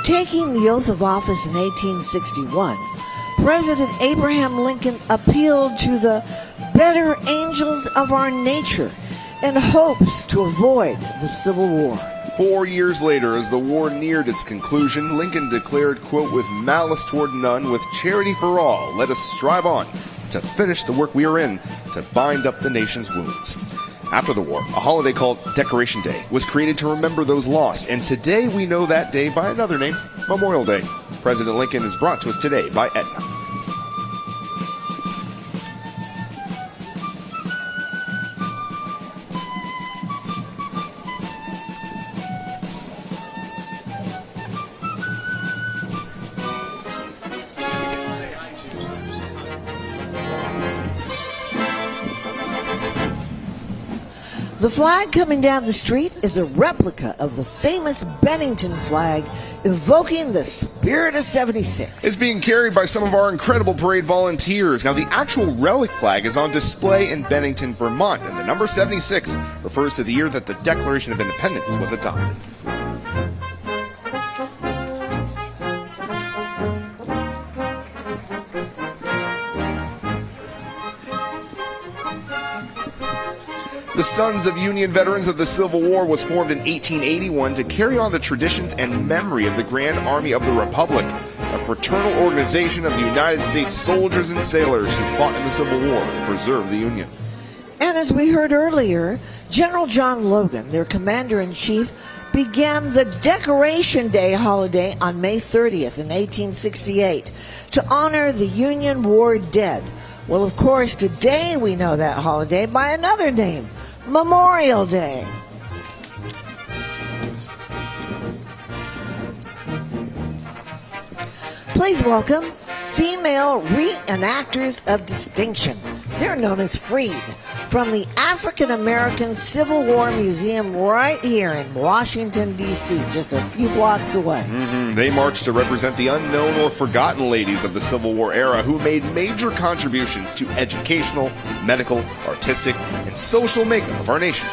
Taking the oath of office in 1861, President Abraham Lincoln appealed to the better angels of our nature in hopes to avoid the Civil War. 4 years later, as the war neared its conclusion, Lincoln declared, quote, "With malice toward none, with charity for all, let us strive on to finish the work we are in, to bind up the nation's wounds." After the war, a holiday called Decoration Day was created to remember those lost, and today we know that day by another name, Memorial Day. President Lincoln is brought to us today by Aetna. The flag coming down the street is a replica of the famous Bennington flag, evoking the spirit of 76. It's being carried by some of our incredible parade volunteers. Now, the actual relic flag is on display in Bennington, Vermont, and the number 76 refers to the year that the Declaration of Independence was adopted. The Sons of Union Veterans of the Civil War was formed in 1881 to carry on the traditions and memory of the Grand Army of the Republic, a fraternal organization of the United States soldiers and sailors who fought in the Civil War to preserve the Union. And as we heard earlier, General John Logan, their commander-in-chief, began the Decoration Day holiday on May 30th in 1868 to honor the Union War dead. Well, of course, today we know that holiday by another name, Memorial Day. Please welcome female reenactors of distinction. They're known as Freed, from the African American Civil War Museum right here in Washington, D.C., just a few blocks away. They marched to represent the unknown or forgotten ladies of the Civil War era who made major contributions to educational, medical, artistic, and social makeup of our nation.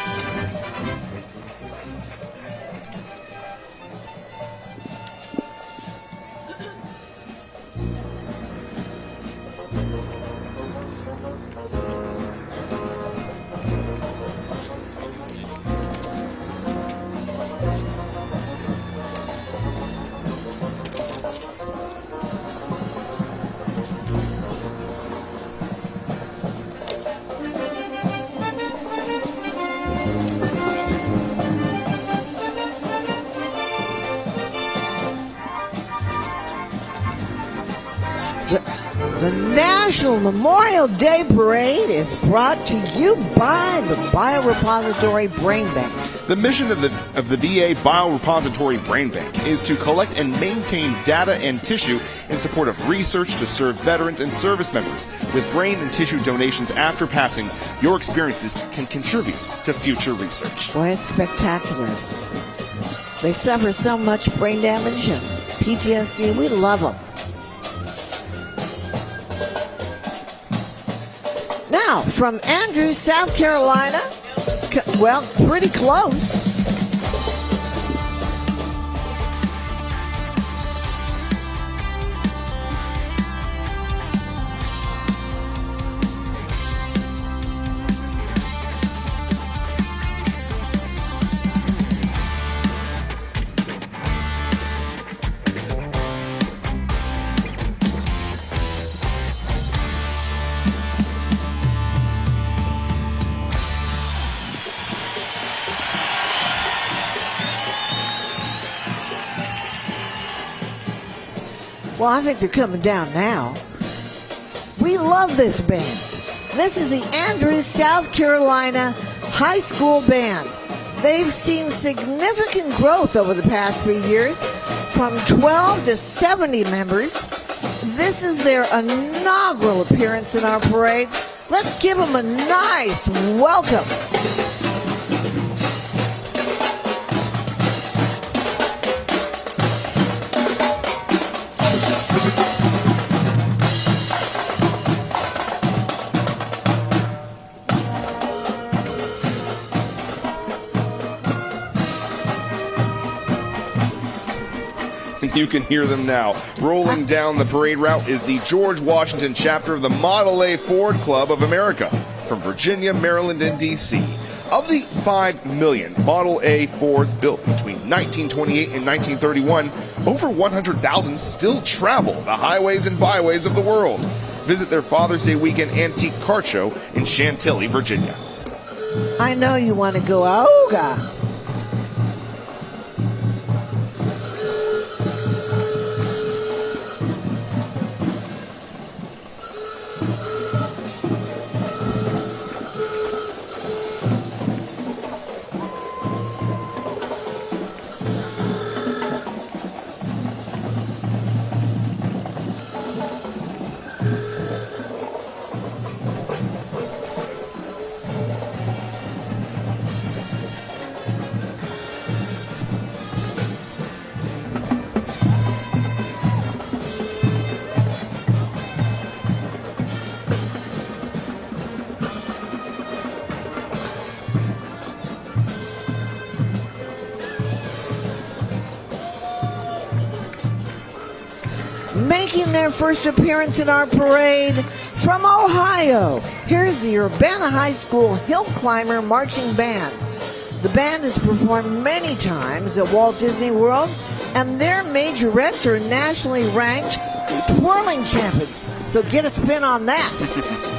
The National Memorial Day Parade is brought to you by the Biorepository Brain Bank. The mission of the VA Biorepository Brain Bank is to collect and maintain data and tissue in support of research to serve veterans and service members. With brain and tissue donations after passing, your experiences can contribute to future research. Boy, it's spectacular. They suffer so much brain damage and PTSD. We love them. Now, from Andrews, South Carolina, well, pretty close. Well, I think they're coming down now. We love this band. This is the Andrews, South Carolina High School Band. They've seen significant growth over the past 3 years, from 12 to 70 members. This is their inaugural appearance in our parade. Let's give them a nice welcome. You can hear them now. Rolling down the parade route is the George Washington chapter of the Model A Ford Club of America from Virginia, Maryland, and D.C. Of the 5 million Model A Fords built between 1928 and 1931, over 100,000 still travel the highways and byways of the world. Visit their Father's Day weekend antique car show in Chantilly, Virginia. I know you want to go Auga. Making their first appearance in our parade from Ohio, here's the Urbana High School Hill Climber Marching Band. The band has performed many times at Walt Disney World, and their majorettes are nationally ranked twirling champions. So get a spin on that.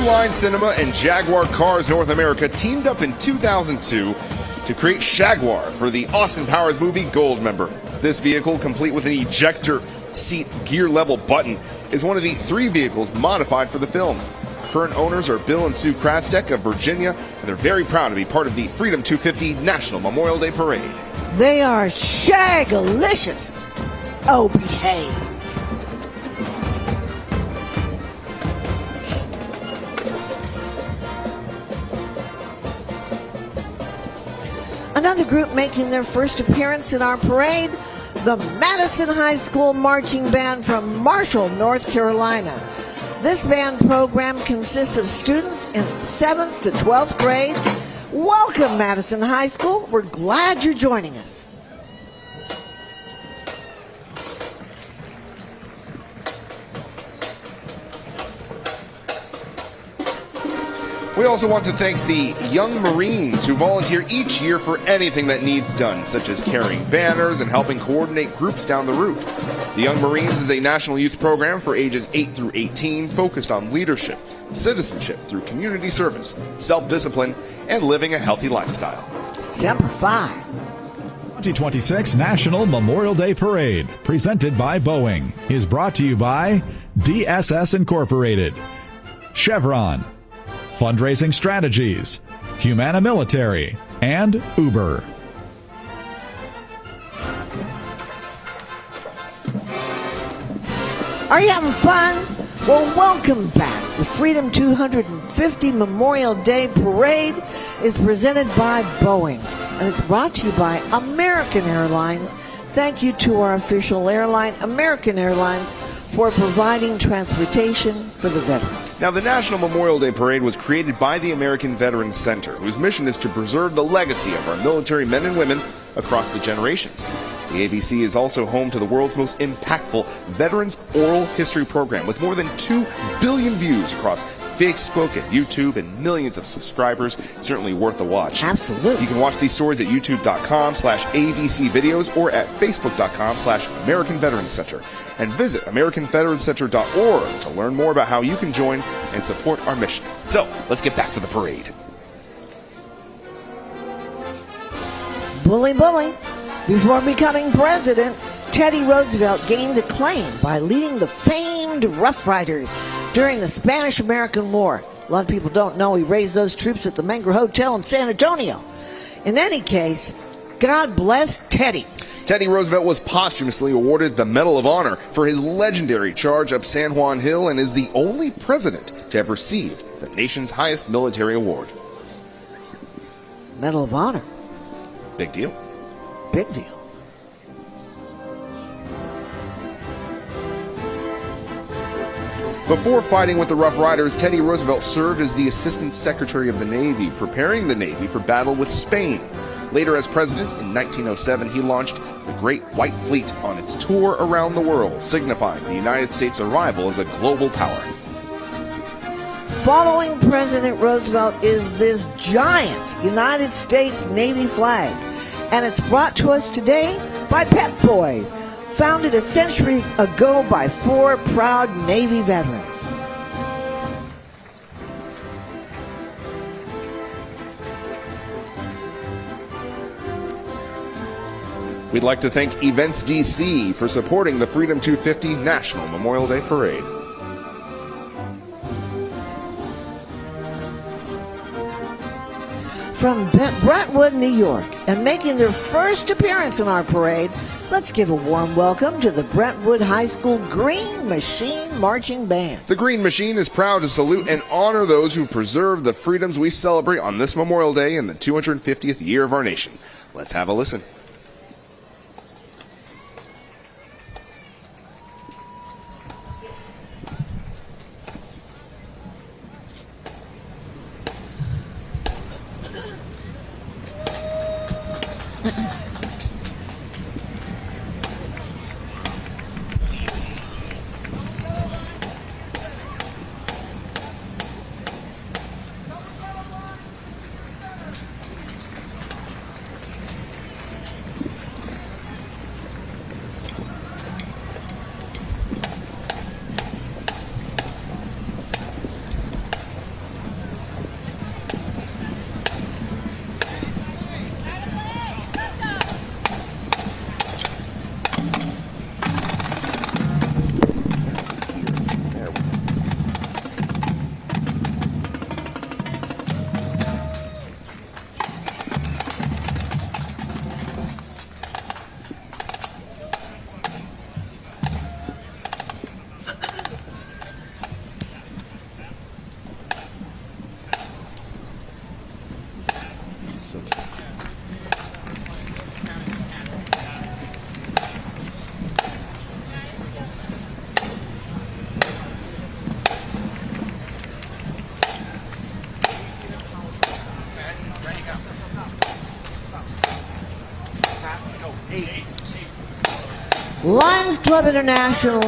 Line Cinema and Jaguar Cars North America teamed up in 2002 to create Shaguar for the Austin Powers movie Goldmember. This vehicle, complete with an ejector seat gear level button, is one of the 3 vehicles modified for the film. Current owners are Bill and Sue Krastek of Virginia, and they're very proud to be part of the Freedom 250 National Memorial Day Parade. They are shagalicious. Oh, behave. Another group making their first appearance in our parade, the Madison High School Marching Band from Marshall, North Carolina. This band program consists of students in 7th to 12th grades. Welcome, Madison High School. We're glad you're joining us. We also want to thank the young Marines who volunteer each year for anything that needs done, such as carrying banners and helping coordinate groups down the route. The Young Marines is a national youth program for ages 8 through 18 focused on leadership, citizenship through community service, self-discipline, and living a healthy lifestyle. Semper Fi. 2026 National Memorial Day Parade, presented by Boeing, is brought to you by DSS Incorporated, Chevron, Fundraising Strategies, Humana Military, and Uber. Are you having fun? Well, welcome back. The Freedom 250 Memorial Day Parade is presented by Boeing. and it's brought to you by American Airlines. Thank you to our official airline, American Airlines, for providing transportation for the veterans. Now, the National Memorial Day Parade was created by the American Veterans Center, whose mission is to preserve the legacy of our military men and women across the generations. The ABC is also home to the world's most impactful Veterans Oral History program, with more than 2 billion views across Facebook and YouTube and millions of subscribers. It's certainly worth a watch. Absolutely. You can watch these stories at youtube.com/ABC videos or at facebook.com/American Veterans Center. And visit AmericanVeteransCenter.org to learn more about how you can join and support our mission. So, let's get back to the parade. Bully, bully. Before becoming president, Teddy Roosevelt gained acclaim by leading the famed Rough Riders during the Spanish-American War. A lot of people don't know he raised those troops at the Menger Hotel in San Antonio. In any case, God bless Teddy. Teddy Roosevelt was posthumously awarded the Medal of Honor for his legendary charge up San Juan Hill and is the only president to have received the nation's highest military award. Medal of Honor. Big deal. Big deal. Before fighting with the Rough Riders, Teddy Roosevelt served as the Assistant Secretary of the Navy, preparing the Navy for battle with Spain. Later, as president, in 1907, he launched the Great White Fleet on its tour around the world, signifying the United States' arrival as a global power. Following President Roosevelt is this giant United States Navy flag, and it's brought to us today by Pep Boys, founded a century ago by 4 proud Navy veterans. We'd like to thank Events DC for supporting the Freedom 250 National Memorial Day Parade. From Brentwood, New York, and making their first appearance in our parade, let's give a warm welcome to the Brentwood High School Green Machine Marching Band. The Green Machine is proud to salute and honor those who preserve the freedoms we celebrate on this Memorial Day in the 250th year of our nation. Let's have a listen. Lions Club International.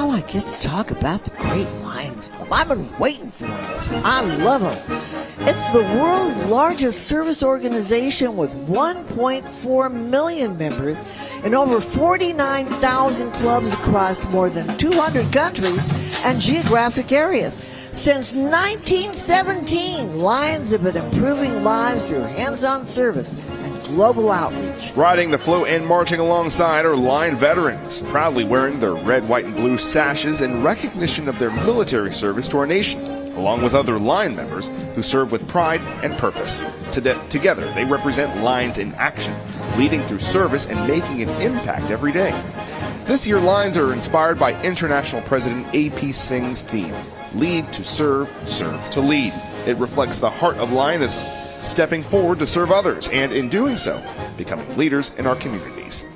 now I get to talk about the Great Lions Club. I've been waiting for them. I love them. It's the world's largest service organization with 1.4 million members in over 49,000 clubs across more than 200 countries and geographic areas. Since 1917, Lions have been improving lives through hands-on service and global outreach. Riding the float and marching alongside are Lion veterans, proudly wearing their red, white, and blue sashes in recognition of their military service to our nation, along with other Lion members who serve with pride and purpose. Together, they represent Lions in action, leading through service and making an impact every day. This year, Lions are inspired by International President A.P. Singh's theme, Lead to Serve, Serve to Lead. It reflects the heart of Lionism, stepping forward to serve others, and in doing so, becoming leaders in our communities.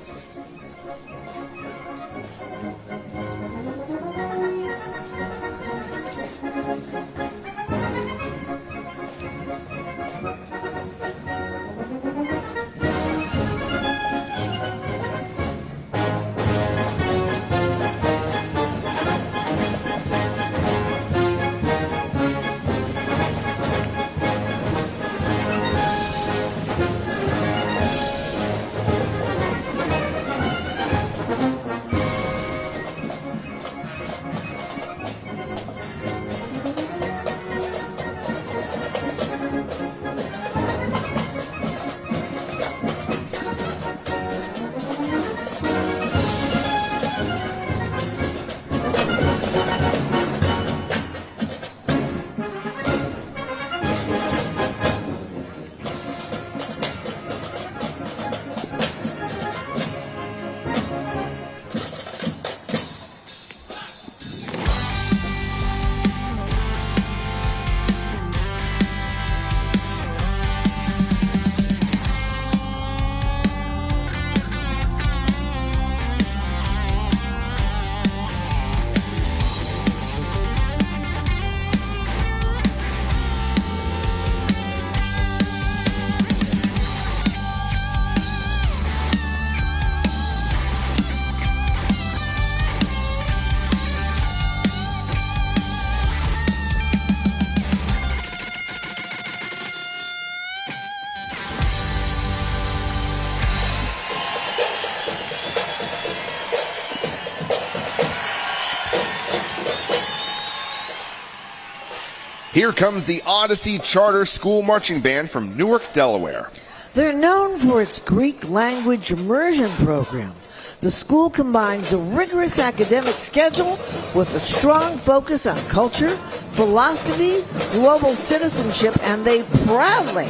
Here comes the Odyssey Charter School Marching Band from Newark, Delaware. They're known for its Greek language immersion program. The school combines a rigorous academic schedule with a strong focus on culture, philosophy, global citizenship, and they proudly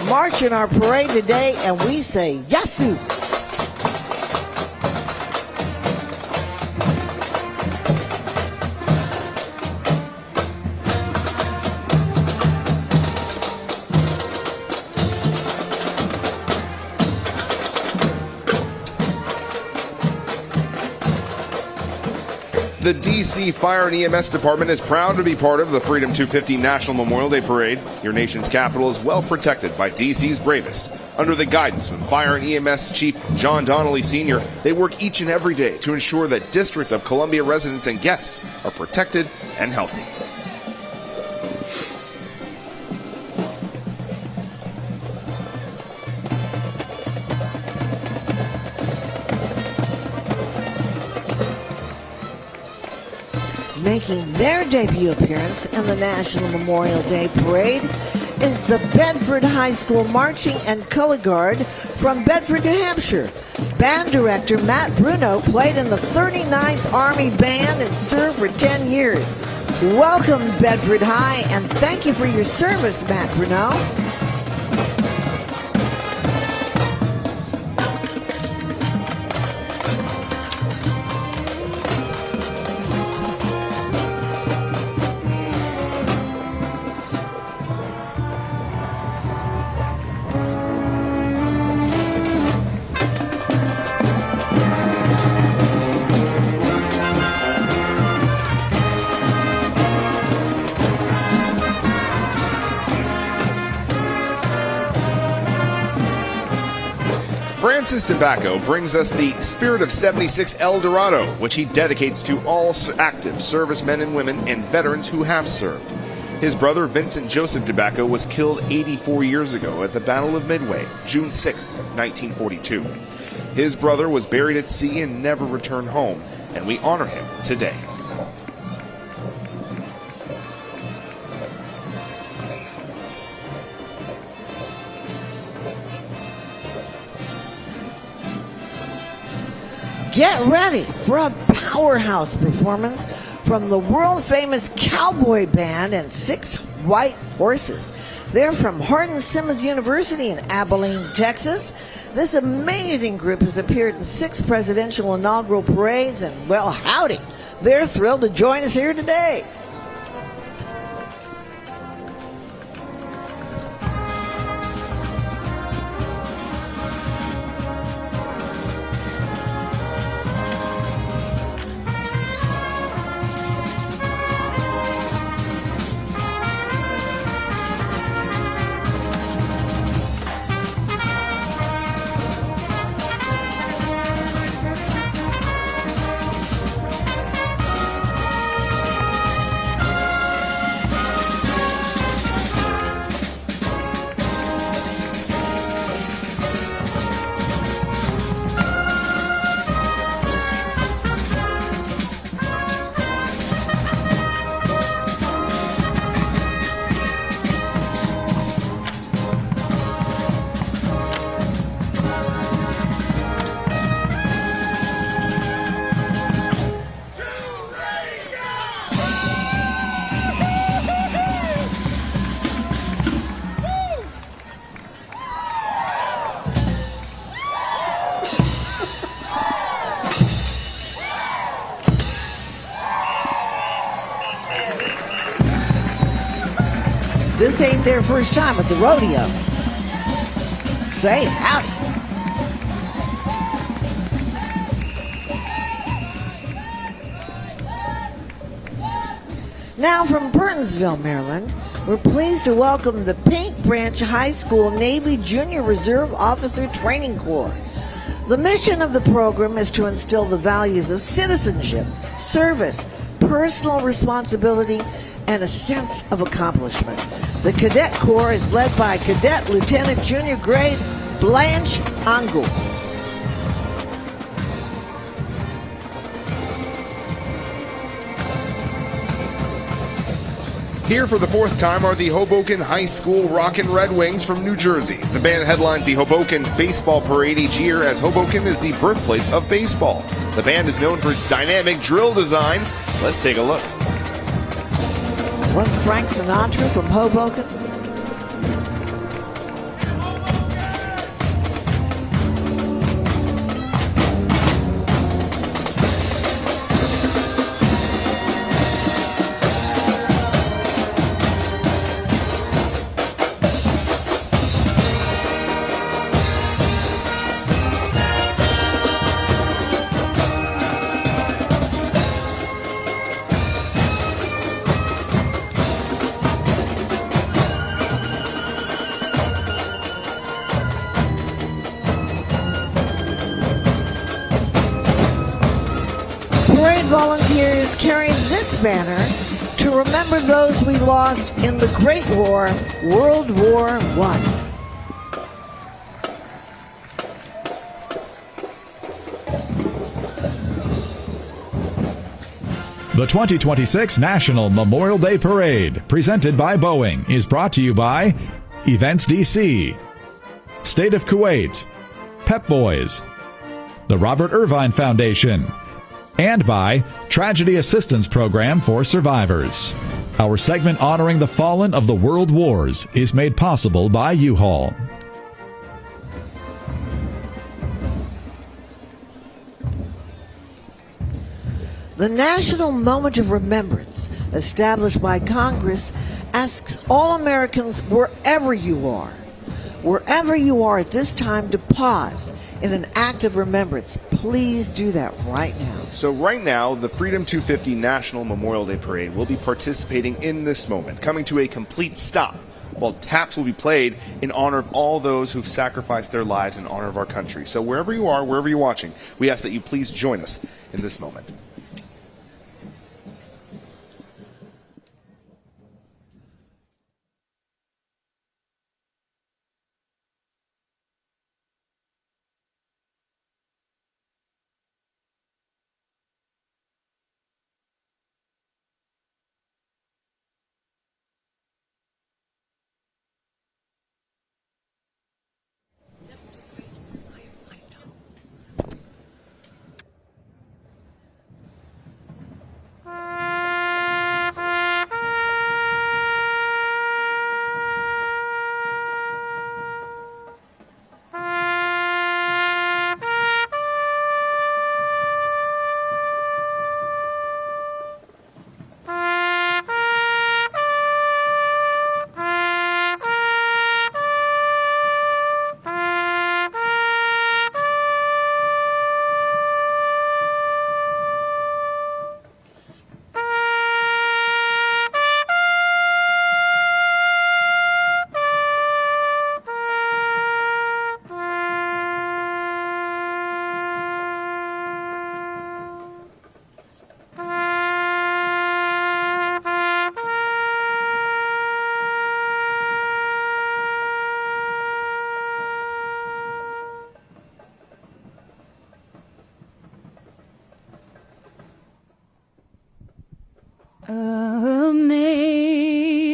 march in our parade today, and we say, Yasu! The D.C. Fire and EMS Department is proud to be part of the Freedom 250 National Memorial Day Parade. Your nation's capital is well protected by D.C.'s bravest. Under the guidance of Fire and EMS Chief John Donnelly Sr., they work each and every day to ensure that District of Columbia residents and guests are protected and healthy. Making their debut appearance in the National Memorial Day Parade is the Bedford High School Marching and Color Guard from Bedford, New Hampshire. Band director Matt Bruno played in the 39th Army Band and served for 10 years. Welcome, Bedford High, and thank you for your service, Matt Bruno. Francis Tobacco brings us the Spirit of 76 El Dorado, which he dedicates to all active servicemen and women and veterans who have served. His brother, Vincent Joseph Tobacco, was killed 84 years ago at the Battle of Midway, June 6, 1942. His brother was buried at sea and never returned home, and we honor him today. Get ready for a powerhouse performance from the world-famous cowboy band and 6 white horses. They're from Hardin Simmons University in Abilene, Texas. This amazing group has appeared in 6 presidential inaugural parades, and, well, howdy, they're thrilled to join us here today. This ain't their first time at the rodeo. Say howdy. Now from Burtonsville, Maryland, we're pleased to welcome the Paint Branch High School Navy Junior Reserve Officer Training Corps. The mission of the program is to instill the values of citizenship, service, personal responsibility, and a sense of accomplishment. The Cadet Corps is led by Cadet Lieutenant Junior Grade Blanche Angle. Here for the 4th time are the Hoboken High School Rockin' Red Wings from New Jersey. The band headlines the Hoboken Baseball Parade each year, as Hoboken is the birthplace of baseball. The band is known for its dynamic drill design. Let's take a look. One Frank Sinatra from Hoboken. Volunteers carrying this banner to remember those we lost in the Great War, World War I. The 2026 National Memorial Day Parade, presented by Boeing, is brought to you by Events DC, State of Kuwait, Pep Boys, the Robert Irvine Foundation, and by Tragedy Assistance Program for Survivors. Our segment honoring the fallen of the world wars is made possible by U-Haul. The National Moment of Remembrance, established by Congress, asks all Americans, wherever you are at this time, to pause in an act of remembrance. Please do that right now. So right now, the Freedom 250 National Memorial Day Parade will be participating in this moment, coming to a complete stop while taps will be played in honor of all those who've sacrificed their lives in honor of our country. So wherever you are, wherever you're watching, we ask that you please join us in this moment.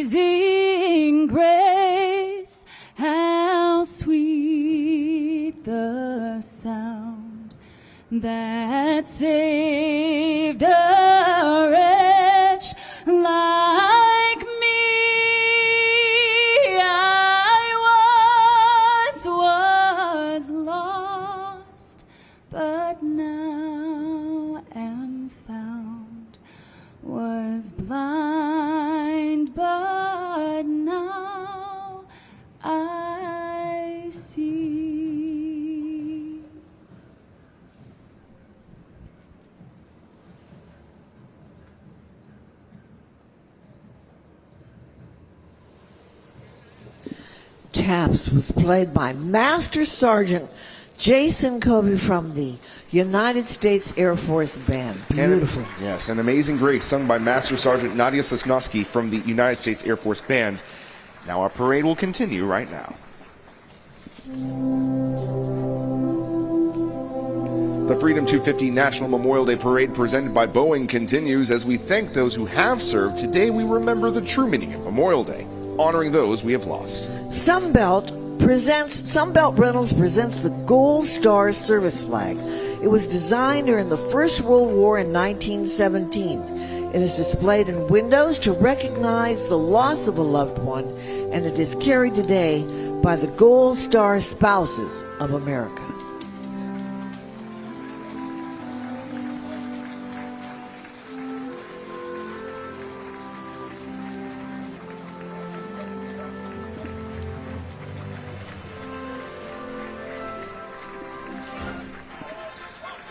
Amazing grace, how sweet the sound that saved a wretch like me. I once was lost, but now am found, was blind, but now I see. Taps was played by Master Sergeant Jason Kobe from the United States Air Force Band. Beautiful. Yes, an Amazing Grace sung by Master Sergeant Nadia Sosnowski from the United States Air Force Band. Now our parade will continue right now. The Freedom 250 National Memorial Day Parade presented by Boeing continues. As we thank those who have served, today we remember the true meaning of Memorial Day, honoring those we have lost. Sunbelt Rentals presents the Gold Star Service Flag. It was designed during the First World War in 1917. It is displayed in windows to recognize the loss of a loved one, and it is carried today by the Gold Star Spouses of America.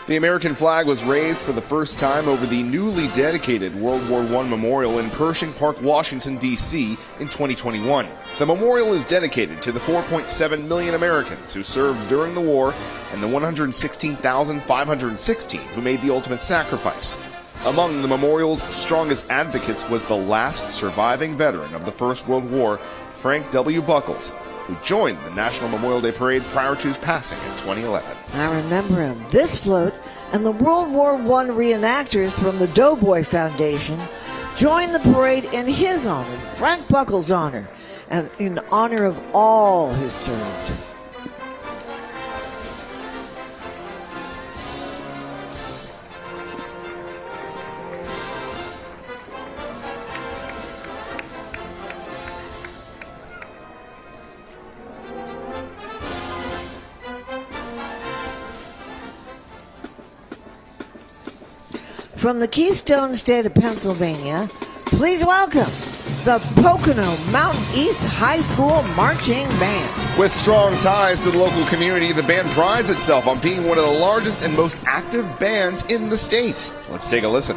The American flag was raised for the first time over the newly dedicated World War I Memorial in Pershing Park, Washington, D.C. in 2021. The memorial is dedicated to the 4.7 million Americans who served during the war and the 116,516 who made the ultimate sacrifice. Among the memorial's strongest advocates was the last surviving veteran of the First World War, Frank W. Buckles, who joined the National Memorial Day Parade prior to his passing in 2011. I remember him. This float and the World War I reenactors from the Doughboy Foundation joined the parade in his honor, Frank Buckles' honor, and in honor of all who served. From the Keystone State of Pennsylvania, please welcome the Pocono Mountain East High School Marching Band. With strong ties to the local community, the band prides itself on being one of the largest and most active bands in the state. Let's take a listen.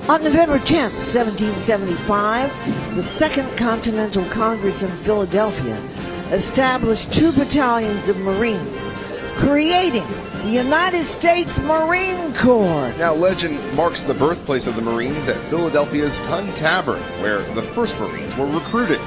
On November 10th, 1775, the Second Continental Congress in Philadelphia established 2 battalions of Marines, creating the United States Marine Corps. Now, legend marks the birthplace of the Marines at Philadelphia's Tun Tavern, where the first Marines were recruited.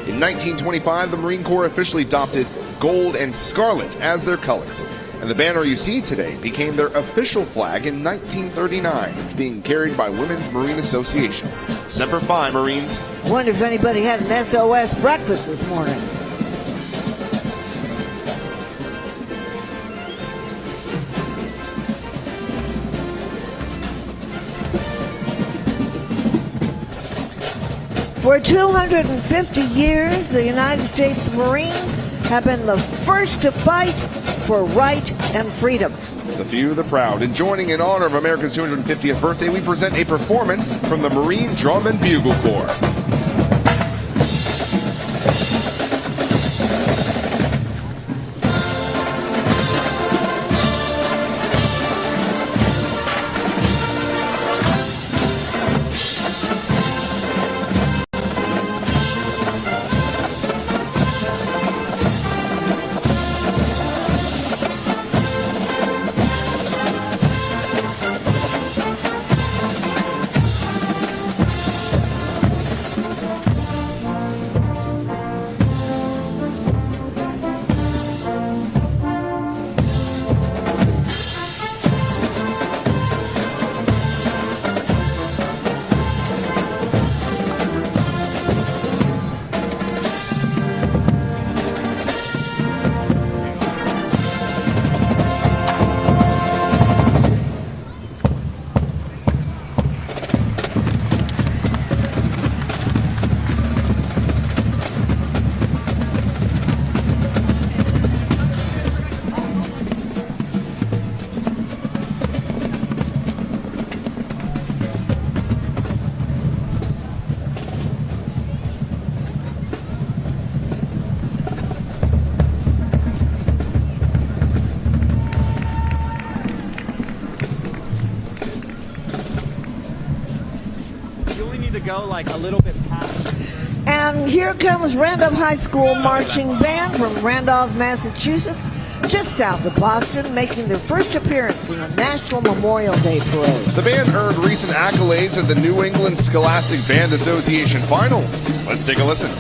In 1925, the Marine Corps officially adopted gold and scarlet as their colors, and the banner you see today became their official flag in 1939. It's being carried by Women's Marine Association. Semper Fi, Marines. I wonder if anybody had an SOS breakfast this morning. For 250 years, the United States Marines have been the first to fight for right and freedom. The few, the proud. And joining in honor of America's 250th birthday, we present a performance from the Marine Drum and Bugle Corps. Go like a little bit past. And here comes Randolph High School Marching Band from Randolph, Massachusetts, just south of Boston, making their first appearance in the National Memorial Day Parade. The band earned recent accolades at the New England Scholastic Band Association Finals. Let's take a listen.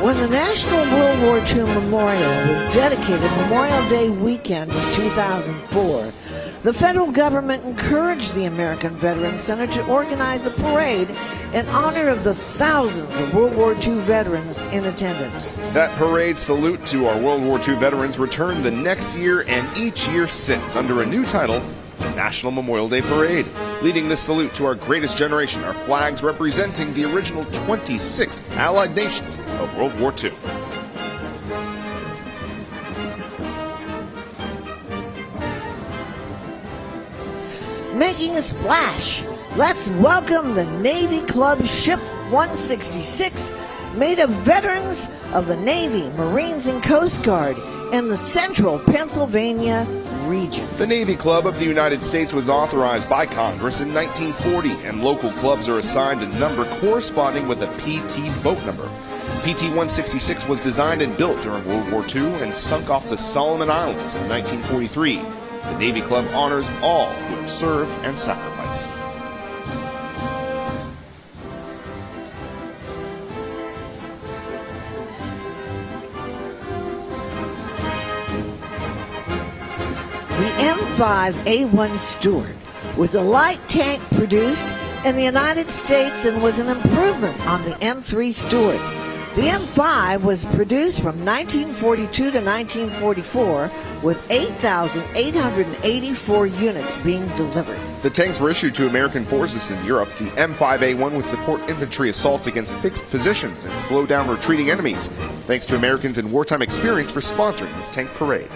When the National World War II Memorial was dedicated Memorial Day weekend in 2004, the federal government encouraged the American Veterans Center to organize a parade in honor of the thousands of World War II veterans in attendance. That parade salute to our World War II veterans returned the next year and each year since under a new title, National Memorial Day Parade. Leading this salute to our greatest generation are flags representing the original 26 Allied nations of World War II. Making a splash, let's welcome the Navy Club Ship 166, made of veterans of the Navy, Marines, and Coast Guard in the central Pennsylvania region. The Navy Club of the United States was authorized by Congress in 1940, and local clubs are assigned a number corresponding with a PT boat number. PT-166 was designed and built during World War II and sunk off the Solomon Islands in 1943. The Navy Club honors all who have served and sacrificed. The M5A1 Stewart was a light tank produced in the United States and was an improvement on the M3 Stewart. The M5 was produced from 1942 to 1944 with 8,884 units being delivered. The tanks were issued to American forces in Europe. The M5A1 would support infantry assaults against fixed positions and slow down retreating enemies. Thanks to Americans in wartime experience for sponsoring this tank parade.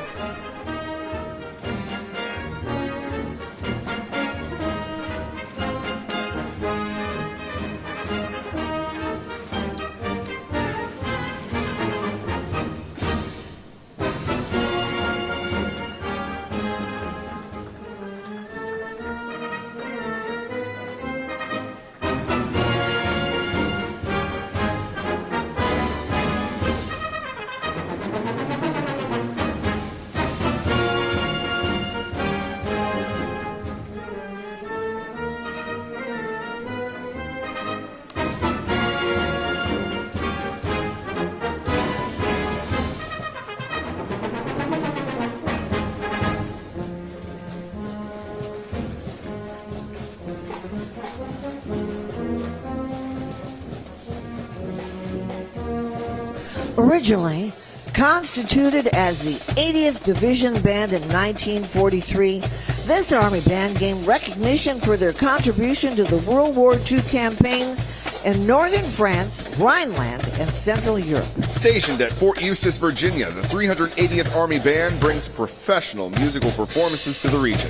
Originally constituted as the 80th Division Band in 1943, this Army band gained recognition for their contribution to the World War II campaigns in northern France, Rhineland, and Central Europe. Stationed at Fort Eustis, Virginia, the 380th Army Band brings professional musical performances to the region.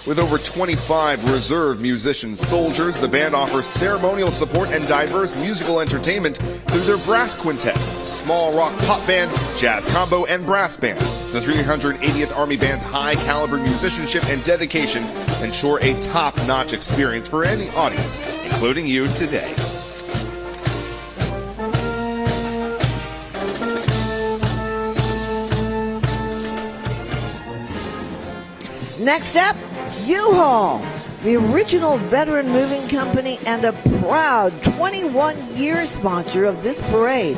With over 25 reserve musician soldiers, the band offers ceremonial support and diverse musical entertainment through their brass quintet, small rock pop band, jazz combo, and brass band. The 380th Army Band's high-caliber musicianship and dedication ensure a top-notch experience for any audience, including you today. Next up, U-Haul, the original veteran moving company and a proud 21-year sponsor of this parade.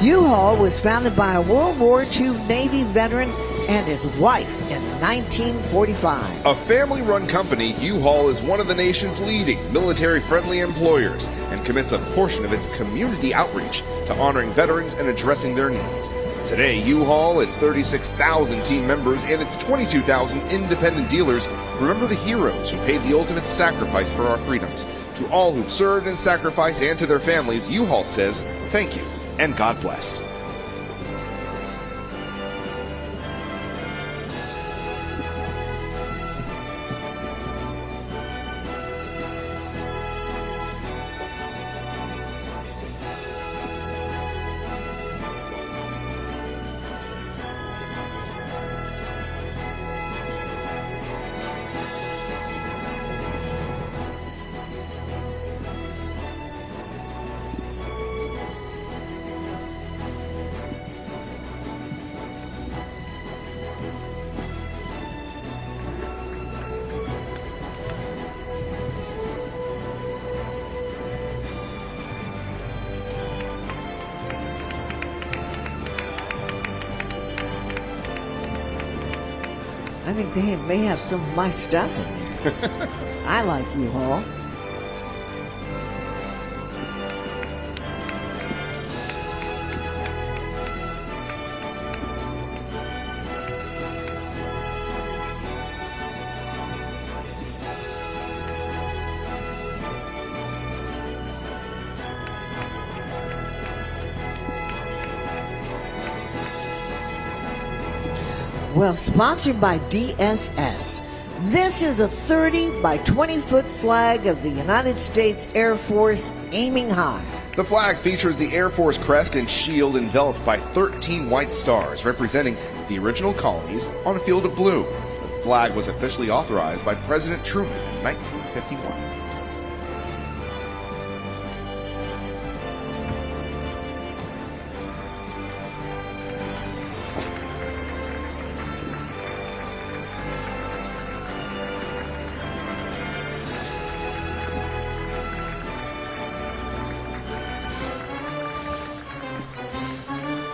U-Haul was founded by a World War II Navy veteran and his wife in 1945. A family-run company, U-Haul is one of the nation's leading military-friendly employers and commits a portion of its community outreach to honoring veterans and addressing their needs. Today, U-Haul, its 36,000 team members, and its 22,000 independent dealers remember the heroes who paid the ultimate sacrifice for our freedoms. To all who've served and sacrificed and to their families, U-Haul says thank you and God bless. I think they may have some of my stuff in there. I like U-Haul. Well, sponsored by DSS. This is a 30 by 20 foot flag of the United States Air Force aiming high. The flag features the Air Force crest and shield enveloped by 13 white stars representing the original colonies on a field of blue. The flag was officially authorized by President Truman in 1951.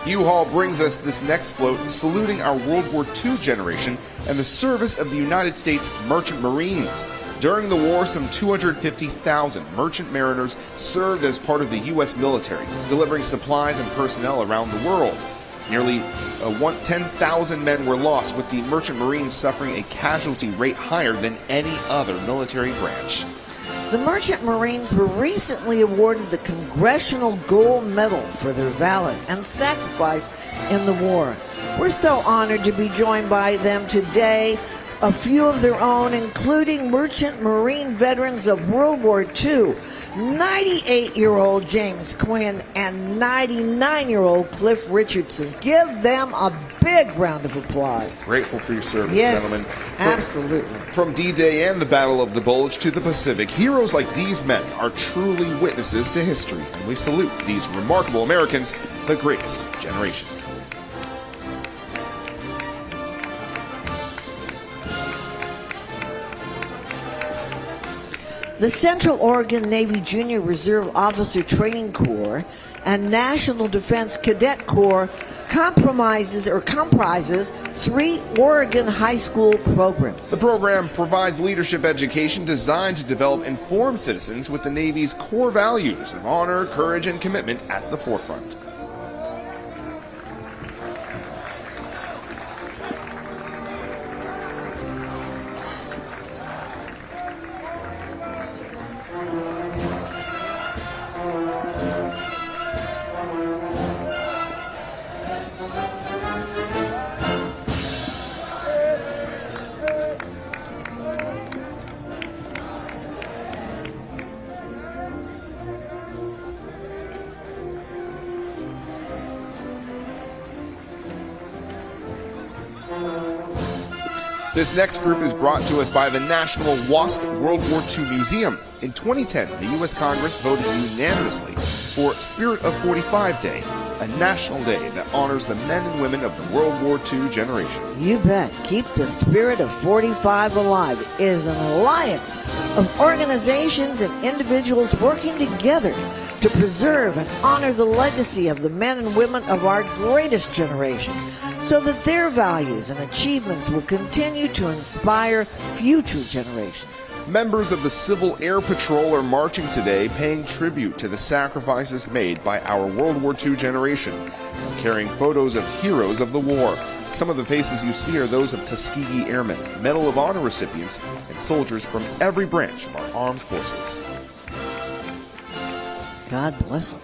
U-Haul brings us this next float, saluting our World War II generation and the service of the United States Merchant Marines. During the war, some 250,000 merchant mariners served as part of the U.S. military, delivering supplies and personnel around the world. Nearly 10,000 men were lost, with the Merchant Marines suffering a casualty rate higher than any other military branch. The Merchant Marines were recently awarded the Congressional Gold Medal for their valor and sacrifice in the war. We're so honored to be joined by them today. A few of their own, including Merchant Marine veterans of World War II, 98-year-old James Quinn and 99-year-old Cliff Richardson. Give them a big round of applause. Grateful for your service, yes, gentlemen. Absolutely. From D-Day and the Battle of the Bulge to the Pacific, heroes like these men are truly witnesses to history, and we salute these remarkable Americans, the greatest generation. The Central Oregon Navy Junior Reserve Officer Training Corps and National Defense Cadet Corps comprises 3 Oregon high school programs. The program provides leadership education designed to develop informed citizens with the Navy's core values of honor, courage, and commitment at the forefront. This next group is brought to us by the National WASP World War II Museum. In 2010, the U.S. Congress voted unanimously for Spirit of 45 Day, a national day that honors the men and women of the World War II generation. You bet. Keep the Spirit of 45 alive. It is an alliance of organizations and individuals working together to preserve and honor the legacy of the men and women of our greatest generation, so that their values and achievements will continue to inspire future generations. Members of the Civil Air Patrol are marching today, paying tribute to the sacrifices made by our World War II generation, and carrying photos of heroes of the war. Some of the faces you see are those of Tuskegee Airmen, Medal of Honor recipients, and soldiers from every branch of our armed forces. God bless them.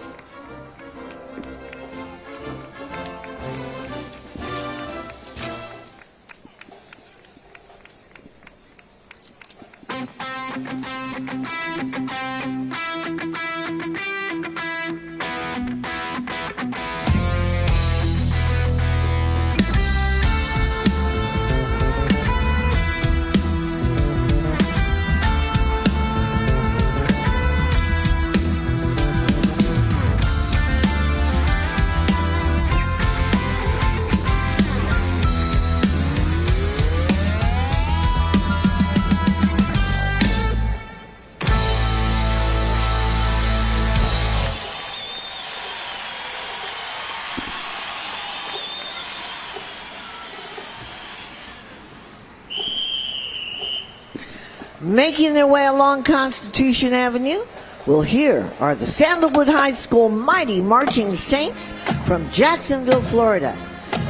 Making their way along Constitution Avenue, well, here are the Sandalwood High School Mighty Marching Saints from Jacksonville, Florida.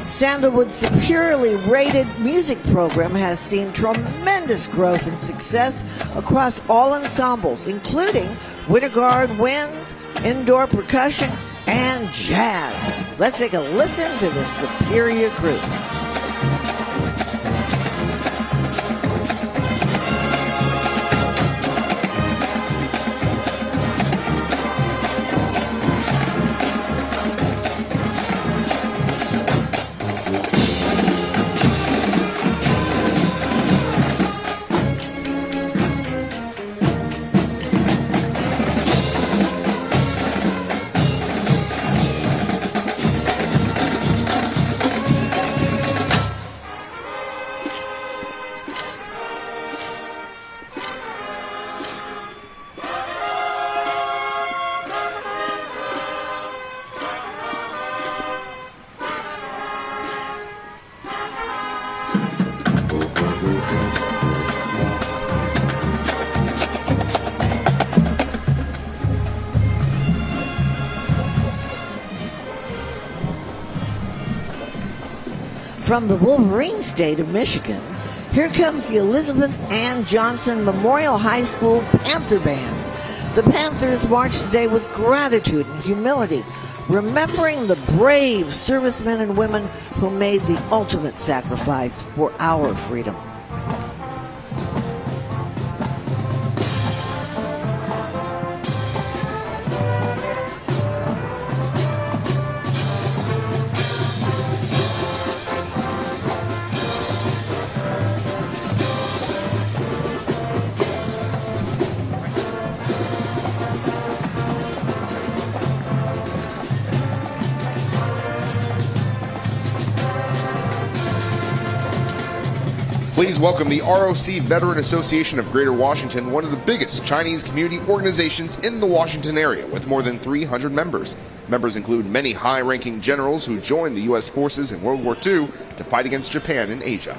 Sandalwood's superiorly rated music program has seen tremendous growth and success across all ensembles, including Winter Guard winds, indoor percussion, and jazz. Let's take a listen to this superior group. From the Wolverine state of Michigan, here comes the Elizabeth Ann Johnson Memorial High School Panther Band. The Panthers march today with gratitude and humility, remembering the brave servicemen and women who made the ultimate sacrifice for our freedom. Please welcome the ROC Veteran Association of Greater Washington, one of the biggest Chinese community organizations in the Washington area, with more than 300 members. Members include many high-ranking generals who joined the U.S. forces in World War II to fight against Japan in Asia.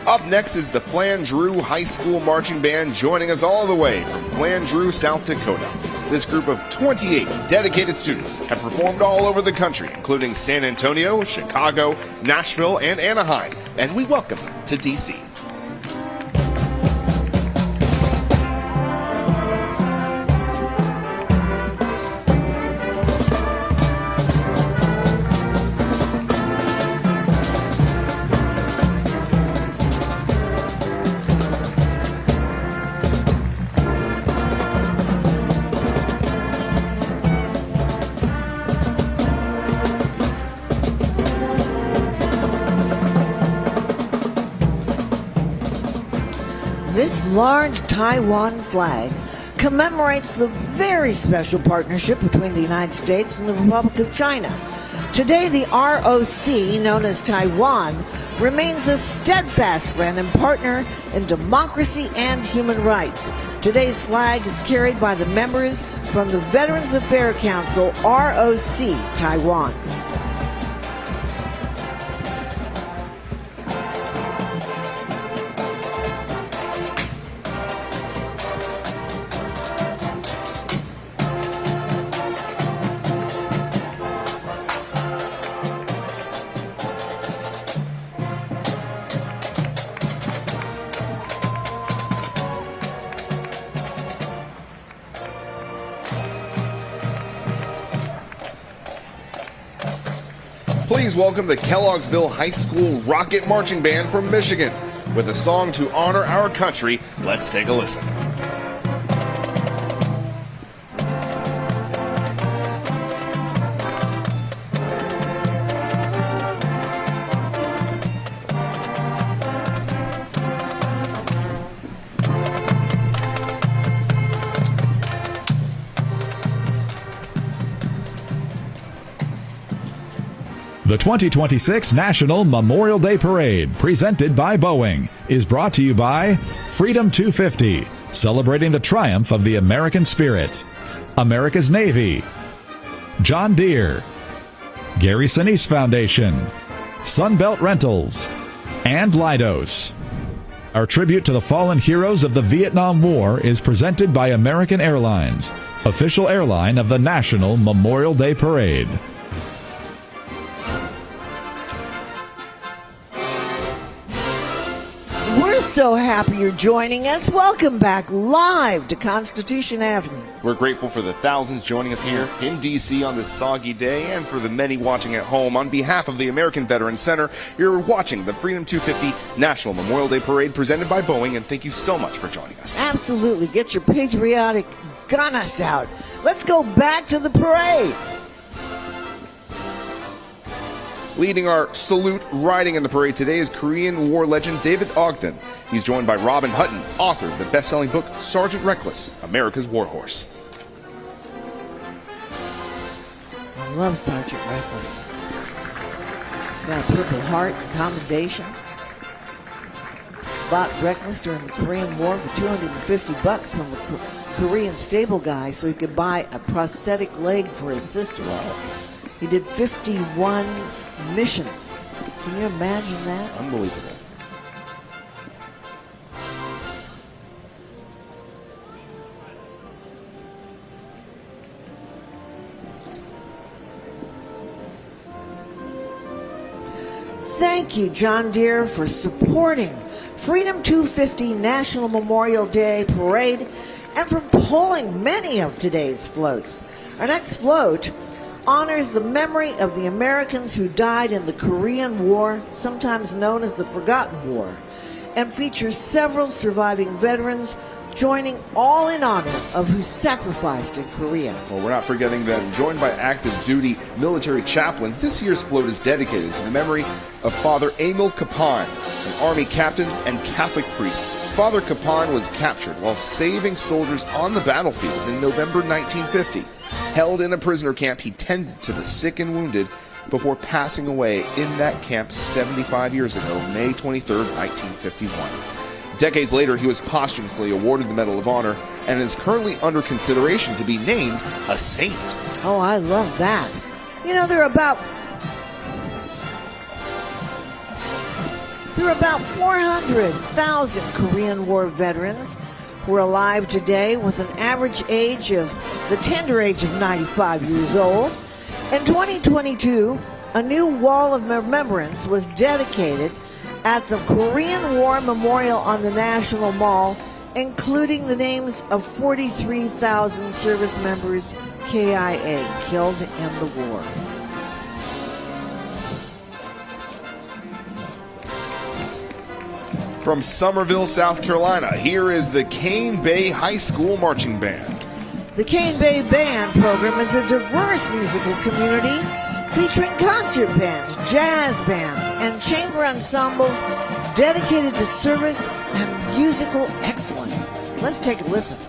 Up next is the Flandreau High School Marching Band, joining us all the way from Flandreau, South Dakota. This group of 28 dedicated students have performed all over the country, including San Antonio, Chicago, Nashville, and Anaheim, and we welcome them to D.C. This large Taiwan flag commemorates the very special partnership between the United States and the Republic of China. Today, the ROC, known as Taiwan, remains a steadfast friend and partner in democracy and human rights. Today's flag is carried by the members from the Veterans Affairs Council, ROC, Taiwan. Please welcome the Kelloggsville High School Rocket Marching Band from Michigan. With a song to honor our country, let's take a listen. The 2026 National Memorial Day Parade, presented by Boeing, is brought to you by Freedom 250, celebrating the triumph of the American spirit, America's Navy, John Deere, Gary Sinise Foundation, Sunbelt Rentals, and Leidos. Our tribute to the fallen heroes of the Vietnam War is presented by American Airlines, official airline of the National Memorial Day Parade. We're so happy you're joining us. Welcome back live to Constitution Avenue. We're grateful for the thousands joining us here in D.C. on this soggy day, and for the many watching at home. On behalf of the American Veterans Center, you're watching the Freedom 250 National Memorial Day Parade presented by Boeing, and thank you so much for joining us. Absolutely. Get your patriotic ganas out. Let's go back to the parade. Leading our salute riding in the parade today is Korean War legend David Ogden. He's joined by Robin Hutton, author of the best-selling book Sergeant Reckless, America's War Horse. love Sergeant Reckless. Got a Purple Heart and commendations. Bought Reckless during the Korean War for $250 from a Korean stable guy so he could buy a prosthetic leg for his sister. He did 51 missions. Can you imagine that? Unbelievable. Thank you, John Deere, for supporting Freedom 250 National Memorial Day Parade and for pulling many of today's floats. Our next float honors the memory of the Americans who died in the Korean War, sometimes known as the Forgotten War, and features several surviving veterans joining all in honor of who sacrificed in Korea. Well, we're not forgetting them. Joined by active duty military chaplains, this year's float is dedicated to the memory of Father Emil Kapan, an Army captain and Catholic priest. Father Kapan was captured while saving soldiers on the battlefield in November 1950. Held in a prisoner camp, he tended to the sick and wounded before passing away in that camp 75 years ago, May 23, 1951. Decades later, he was posthumously awarded the Medal of Honor and is currently under consideration to be named a saint. Oh, I love that. You know, there are about 400,000 Korean War veterans who are alive today with an average age of the tender age of 95 years old. In 2022, a new wall of remembrance was dedicated at the Korean War Memorial on the National Mall, including the names of 43,000 service members KIA killed in the war. From Summerville, South Carolina, here is the Cane Bay High School Marching Band. The Cane Bay Band program is a diverse musical community featuring concert bands, jazz bands, and chamber ensembles dedicated to service and musical excellence. Let's take a listen.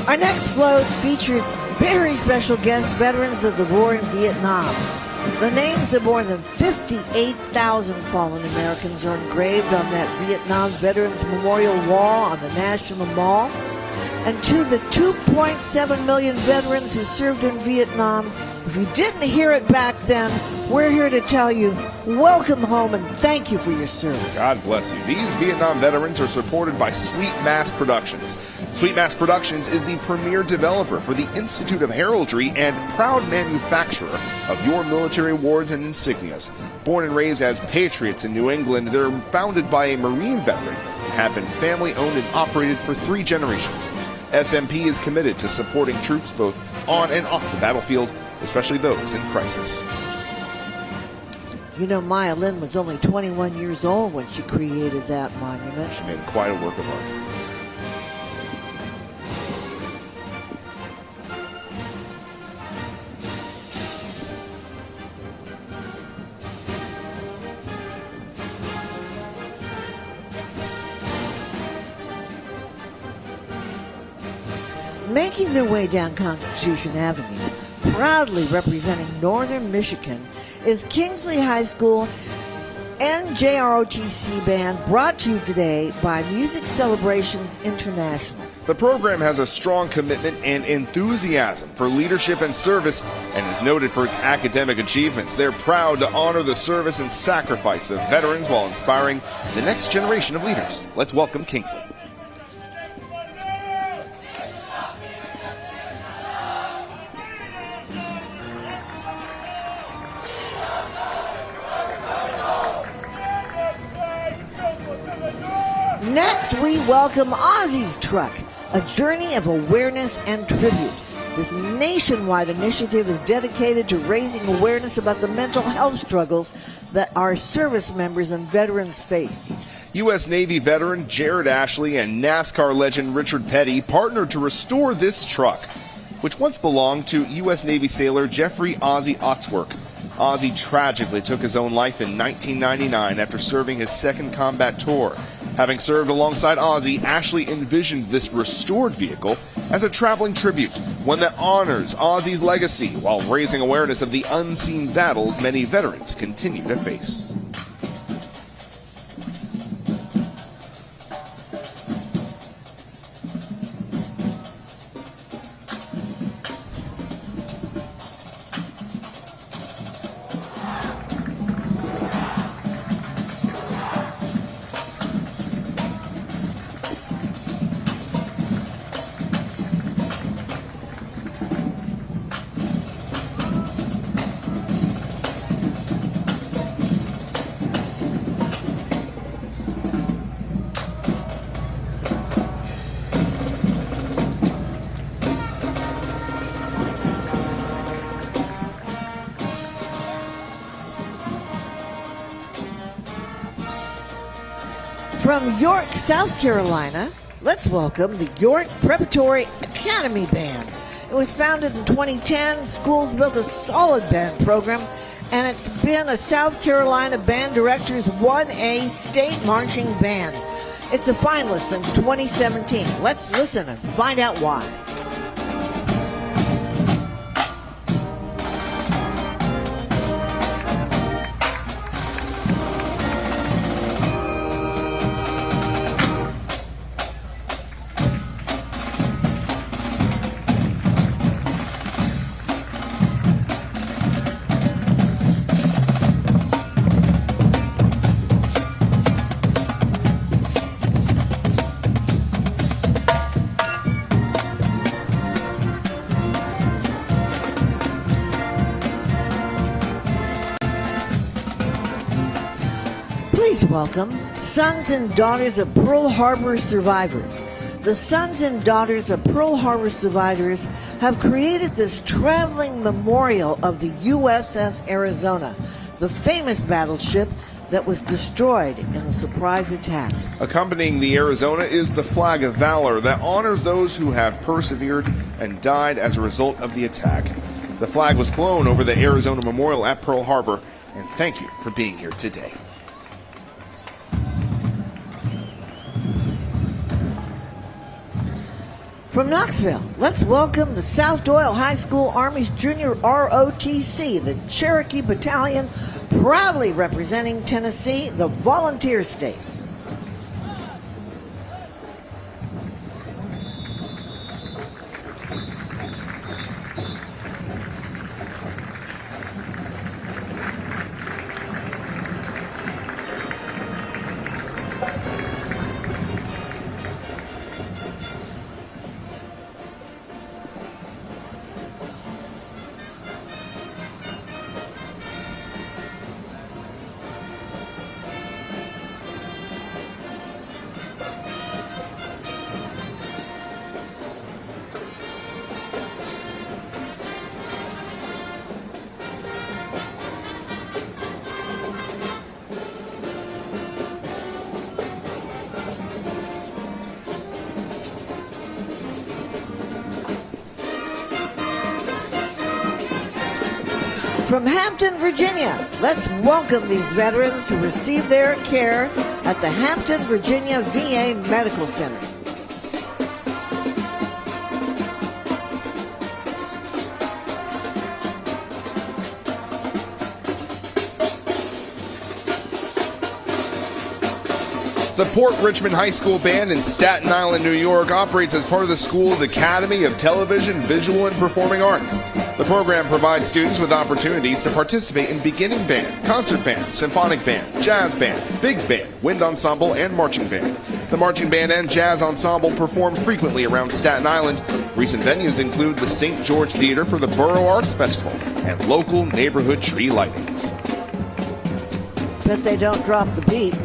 Our next float features very special guests, veterans of the war in Vietnam. The names of more than 58,000 fallen Americans are engraved on that Vietnam Veterans Memorial Wall on the National Mall. And to the 2.7 million veterans who served in Vietnam, if you didn't hear it back then, we're here to tell you, welcome home and thank you for your service. God bless you. These Vietnam veterans are supported by Sweet Mass Productions. Sweet Mass Productions is the premier developer for the Institute of Heraldry and proud manufacturer of your military awards and insignias. Born and raised as patriots in New England, they're founded by a Marine veteran and have been family-owned and operated for 3 generations. SMP is committed to supporting troops both on and off the battlefield, especially those in crisis. You know, Maya Lin was only 21 years old when she created that monument. She made quite a work of art. Making their way down Constitution Avenue, proudly representing northern Michigan, is Kingsley High School NJROTC Band, brought to you today by Music Celebrations International. The program has a strong commitment and enthusiasm for leadership and service and is noted for its academic achievements. They're proud to honor the service and sacrifice of veterans while inspiring the next generation of leaders. Let's welcome Kingsley. Next, we welcome Ozzy's Truck, a journey of awareness and tribute. This nationwide initiative is dedicated to raising awareness about the mental health struggles that our service members and veterans face. U.S. Navy veteran Jared Ashley and NASCAR legend Richard Petty partnered to restore this truck, which once belonged to U.S. Navy sailor Jeffrey Ozzie Oxwork. Ozzie tragically took his own life in 1999 after serving his second combat tour. Having served alongside Ozzie, Ashley envisioned this restored vehicle as a traveling tribute, one that honors Ozzie's legacy while raising awareness of the unseen battles many veterans continue to face. From York, South Carolina, let's welcome the York Preparatory Academy Band. It was founded in 2010. Schools built a solid band program, and it's been a South Carolina Band Director's 1A state marching band. It's a finalist since 2017. Let's listen and find out why. Please welcome Sons and Daughters of Pearl Harbor Survivors. The Sons and Daughters of Pearl Harbor Survivors have created this traveling memorial of the USS Arizona, the famous battleship that was destroyed in the surprise attack. Accompanying the Arizona is the Flag of Valor that honors those who have persevered and died as a result of the attack. The flag was flown over the Arizona Memorial at Pearl Harbor, and thank you for being here today. From Knoxville, let's welcome the South Doyle High School Army's Junior ROTC, the Cherokee Battalion, proudly representing Tennessee, the volunteer state. From Hampton, Virginia, let's welcome these veterans who receive their care at the Hampton, Virginia VA Medical Center. The Port Richmond High School Band in Staten Island, New York operates as part of the school's Academy of Television, Visual, and Performing Arts. The program provides students with opportunities to participate in beginning band, concert band, symphonic band, jazz band, big band, wind ensemble, and marching band. The marching band and jazz ensemble perform frequently around Staten Island. Recent venues include the St. George Theater for the Borough Arts Festival and local neighborhood tree lightings. Bet they don't drop the beat.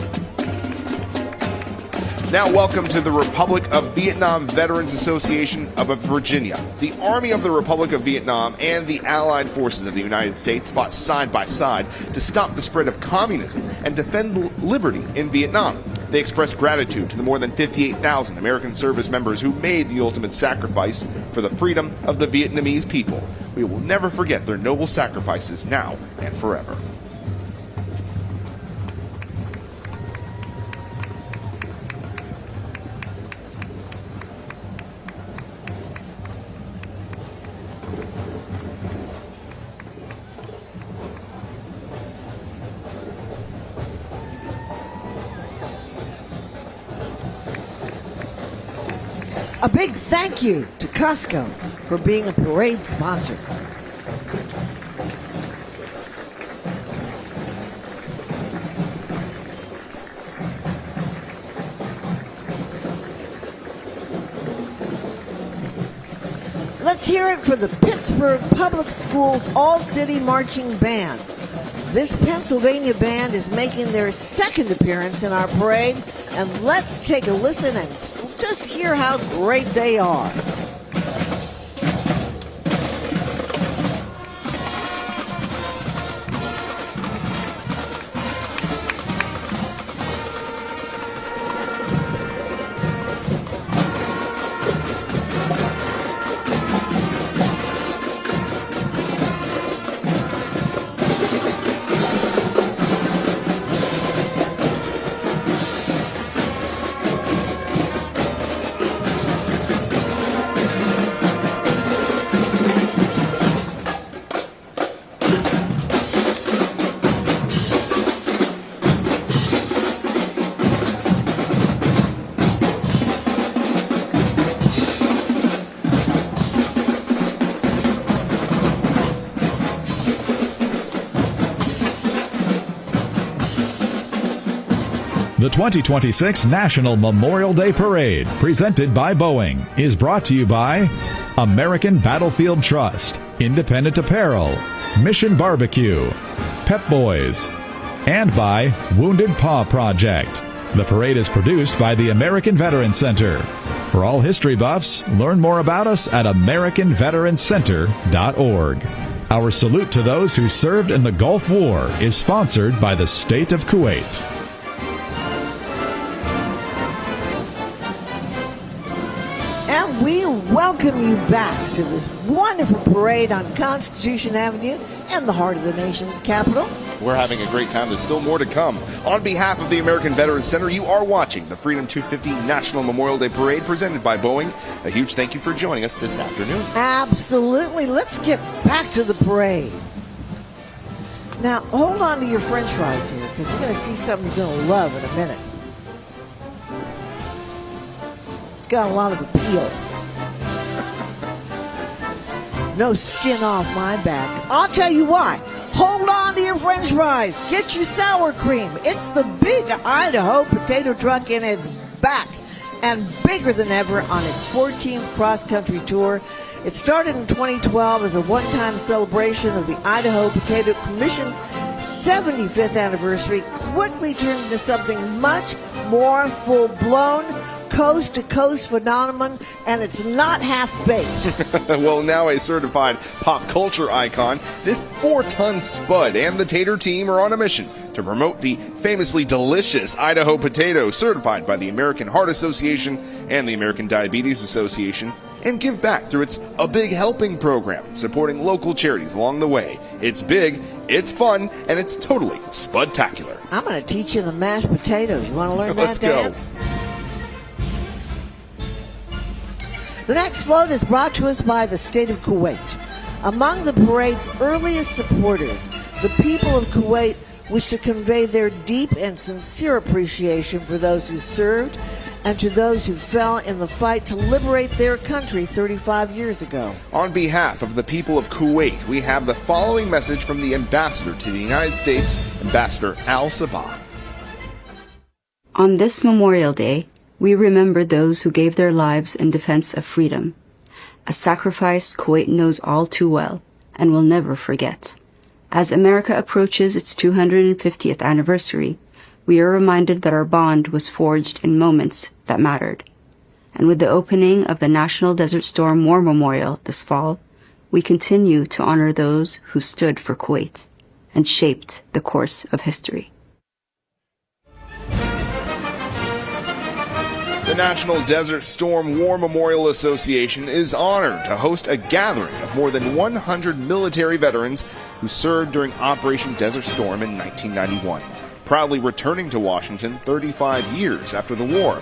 Now welcome to the Republic of Vietnam Veterans Association of Virginia. The Army of the Republic of Vietnam and the Allied Forces of the United States fought side by side to stop the spread of communism and defend liberty in Vietnam. They expressed gratitude to the more than 58,000 American service members who made the ultimate sacrifice for the freedom of the Vietnamese people. We will never forget their noble sacrifices now and forever. A big thank you to Costco for being a parade sponsor. Let's hear it for the Pittsburgh Public Schools All-City Marching Band. This Pennsylvania band is making their second appearance in our parade, and let's take a listen and just hear how great they are. The 2026 National Memorial Day Parade, presented by Boeing, is brought to you by American Battlefield Trust, Independent Apparel, Mission Barbecue, Pep Boys, and by Wounded Paw Project. The parade is produced by the American Veterans Center. For all history buffs, learn more about us at AmericanVeteransCenter.org. Our salute to those who served in the Gulf War is sponsored by the State of Kuwait. And we welcome you back to this wonderful parade on Constitution Avenue in the heart of the nation's capital. We're having a great time. There's still more to come. On behalf of the American Veterans Center, you are watching the Freedom 250 National Memorial Day Parade presented by Boeing. A huge thank you for joining us this afternoon. Absolutely. Let's get back to the parade. Now, hold on to your french fries here, because you're going to see something you're going to love in a minute. It's got a lot of appeal. No skin off my back. I'll tell you why. Hold on to your french fries. Get your sour cream. It's the big Idaho potato truck in its back and bigger than ever on its 14th cross-country tour. It started in 2012 as a one-time celebration of the Idaho Potato Commission's 75th anniversary, quickly turned into something much more full-blown, coast-to-coast phenomenon, and it's not half-baked. Well, now a certified pop culture icon, this 4-ton spud and the Tater team are on a mission to promote the famously delicious Idaho potato, certified by the American Heart Association and the American Diabetes Association, and give back through its A Big Helping program, supporting local charities along the way. It's big, it's fun, and it's totally spudtacular. I'm going to teach you the mashed potatoes. You want to learn Let's that dance? The next float is brought to us by the state of Kuwait. Among the parade's earliest supporters, the people of Kuwait wish to convey their deep and sincere appreciation for those who served and to those who fell in the fight to liberate their country 35 years ago. On behalf of the people of Kuwait, we have the following message from the ambassador to the United States, Ambassador Al Sabah. On this Memorial Day, we remember those who gave their lives in defense of freedom, a sacrifice Kuwait knows all too well and will never forget. As America approaches its 250th anniversary, we are reminded that our bond was forged in moments that mattered. And with the opening of the National Desert Storm War Memorial this fall, we continue to honor those who stood for Kuwait and shaped the course of history. The National Desert Storm War Memorial Association is honored to host a gathering of more than 100 military veterans who served during Operation Desert Storm in 1991, proudly returning to Washington 35 years after the war.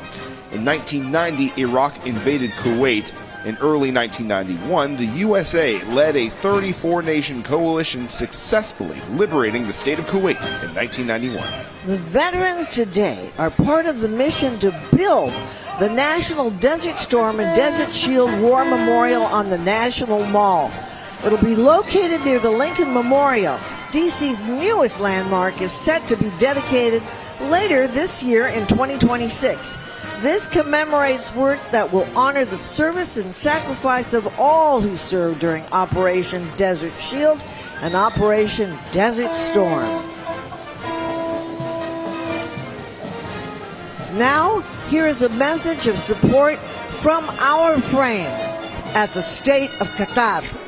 In 1990, Iraq invaded Kuwait. In early 1991, the USA led a 34-nation coalition successfully liberating the state of Kuwait in 1991. The veterans today are part of the mission to build the National Desert Storm and Desert Shield War Memorial on the National Mall. It'll be located near the Lincoln Memorial. DC's newest landmark is set to be dedicated later this year in 2026. This commemorates work that will honor the service and sacrifice of all who served during Operation Desert Shield and Operation Desert Storm. Now, here is a message of support from our friends at the State of Qatar.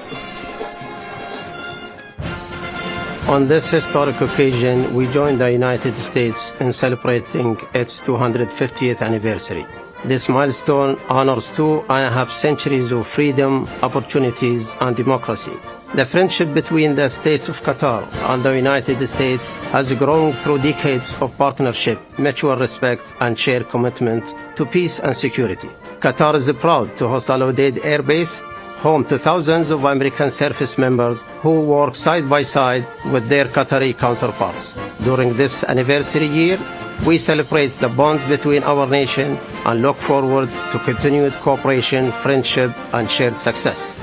On this historic occasion, we join the United States in celebrating its 250th anniversary. This milestone honors 2.5 centuries of freedom, opportunities, and democracy. The friendship between the states of Qatar and the United States has grown through decades of partnership, mutual respect, and shared commitment to peace and security. Qatar is proud to host Al Udeid Air Base, home to thousands of American service members who work side by side with their Qatari counterparts. During this anniversary year, we celebrate the bonds between our nation and look forward to continued cooperation, friendship, and shared success.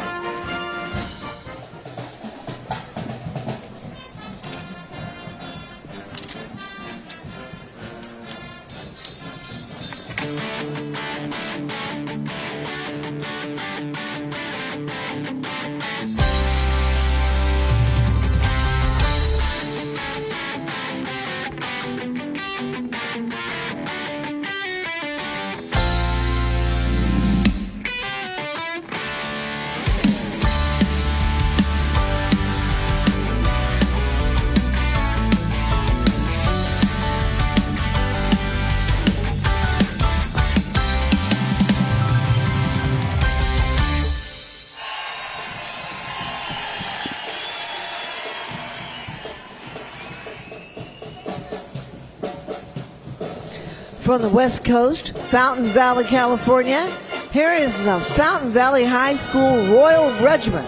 From the West Coast, Fountain Valley, California, here is the Fountain Valley High School Royal Regiment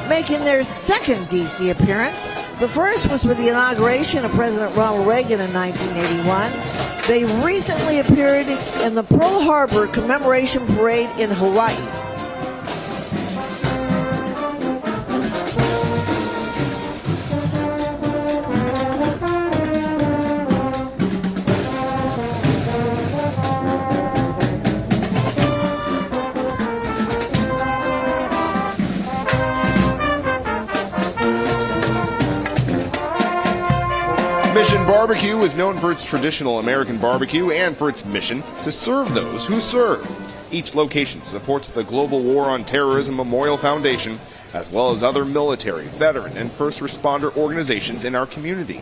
making their second D.C. appearance. The first was with the inauguration of President Ronald Reagan in 1981. They recently appeared in the Pearl Harbor Commemoration Parade in Hawaii. Mission Barbecue is known for its traditional American barbecue and for its mission to serve those who serve. Each location supports the Global War on Terrorism Memorial Foundation, as well as other military, veteran, and first responder organizations in our community.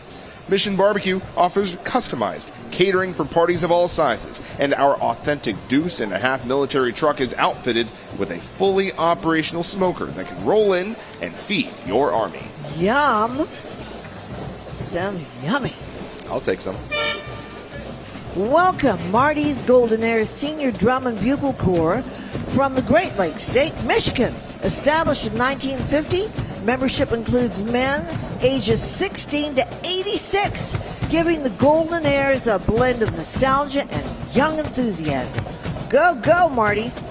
Mission Barbecue offers customized catering for parties of all sizes, and our authentic deuce-and-a-half military truck is outfitted with a fully operational smoker that can roll in and feed your army. Yum! Sounds yummy. I'll take some. Welcome, Marty's Goldenaire Senior Drum and Bugle Corps from the Great Lakes State, Michigan. Established in 1950, membership includes men ages 16 to 86, giving the Goldenaires a blend of nostalgia and young enthusiasm. Go, go, Marty's.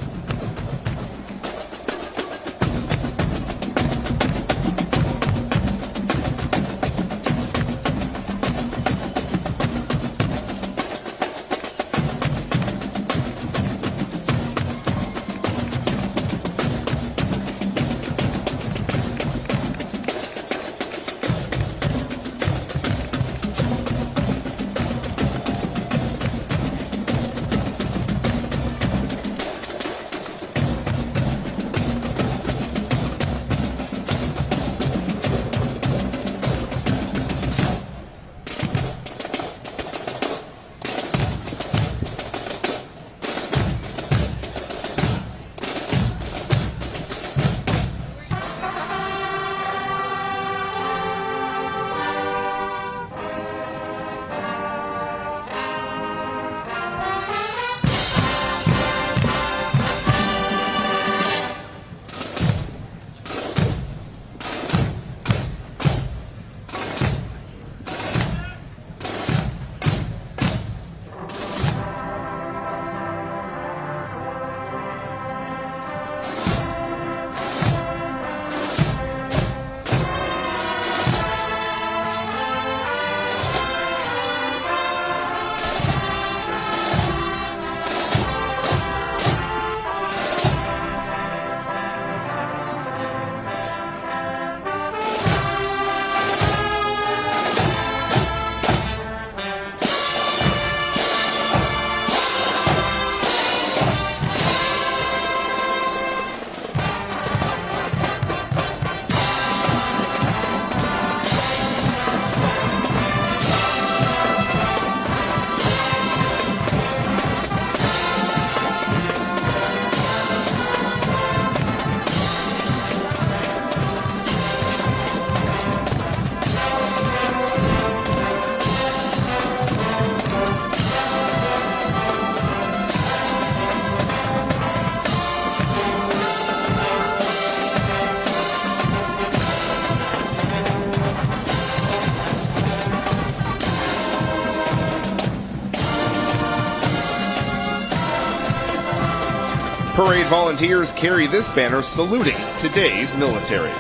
Parade volunteers carry this banner saluting today's military.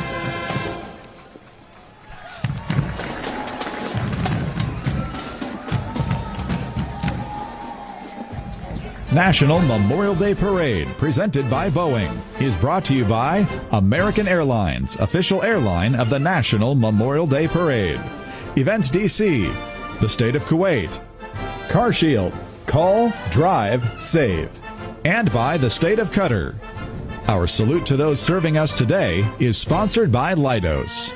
National Memorial Day Parade, presented by Boeing, is brought to you by American Airlines, official airline of the National Memorial Day Parade. Events DC, the State of Kuwait, CarShield, call, drive, save. And by the State of Qatar. Our salute to those serving us today is sponsored by Leidos.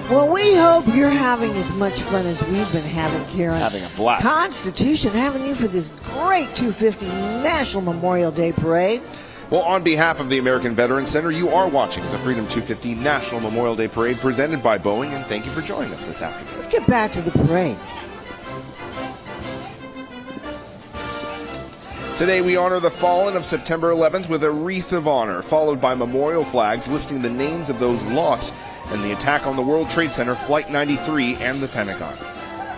Well, we hope you're having as much fun as we've been having, Karen. Having a blast. Constitution having you for this great 250 National Memorial Day Parade. Well, on behalf of the American Veterans Center, you are watching the Freedom 250 National Memorial Day Parade presented by Boeing, and thank you for joining us this afternoon. Let's get back to the parade. Today, we honor the fallen of September 11th with a wreath of honor, followed by memorial flags listing the names of those lost in the attack on the World Trade Center, Flight 93, and the Pentagon.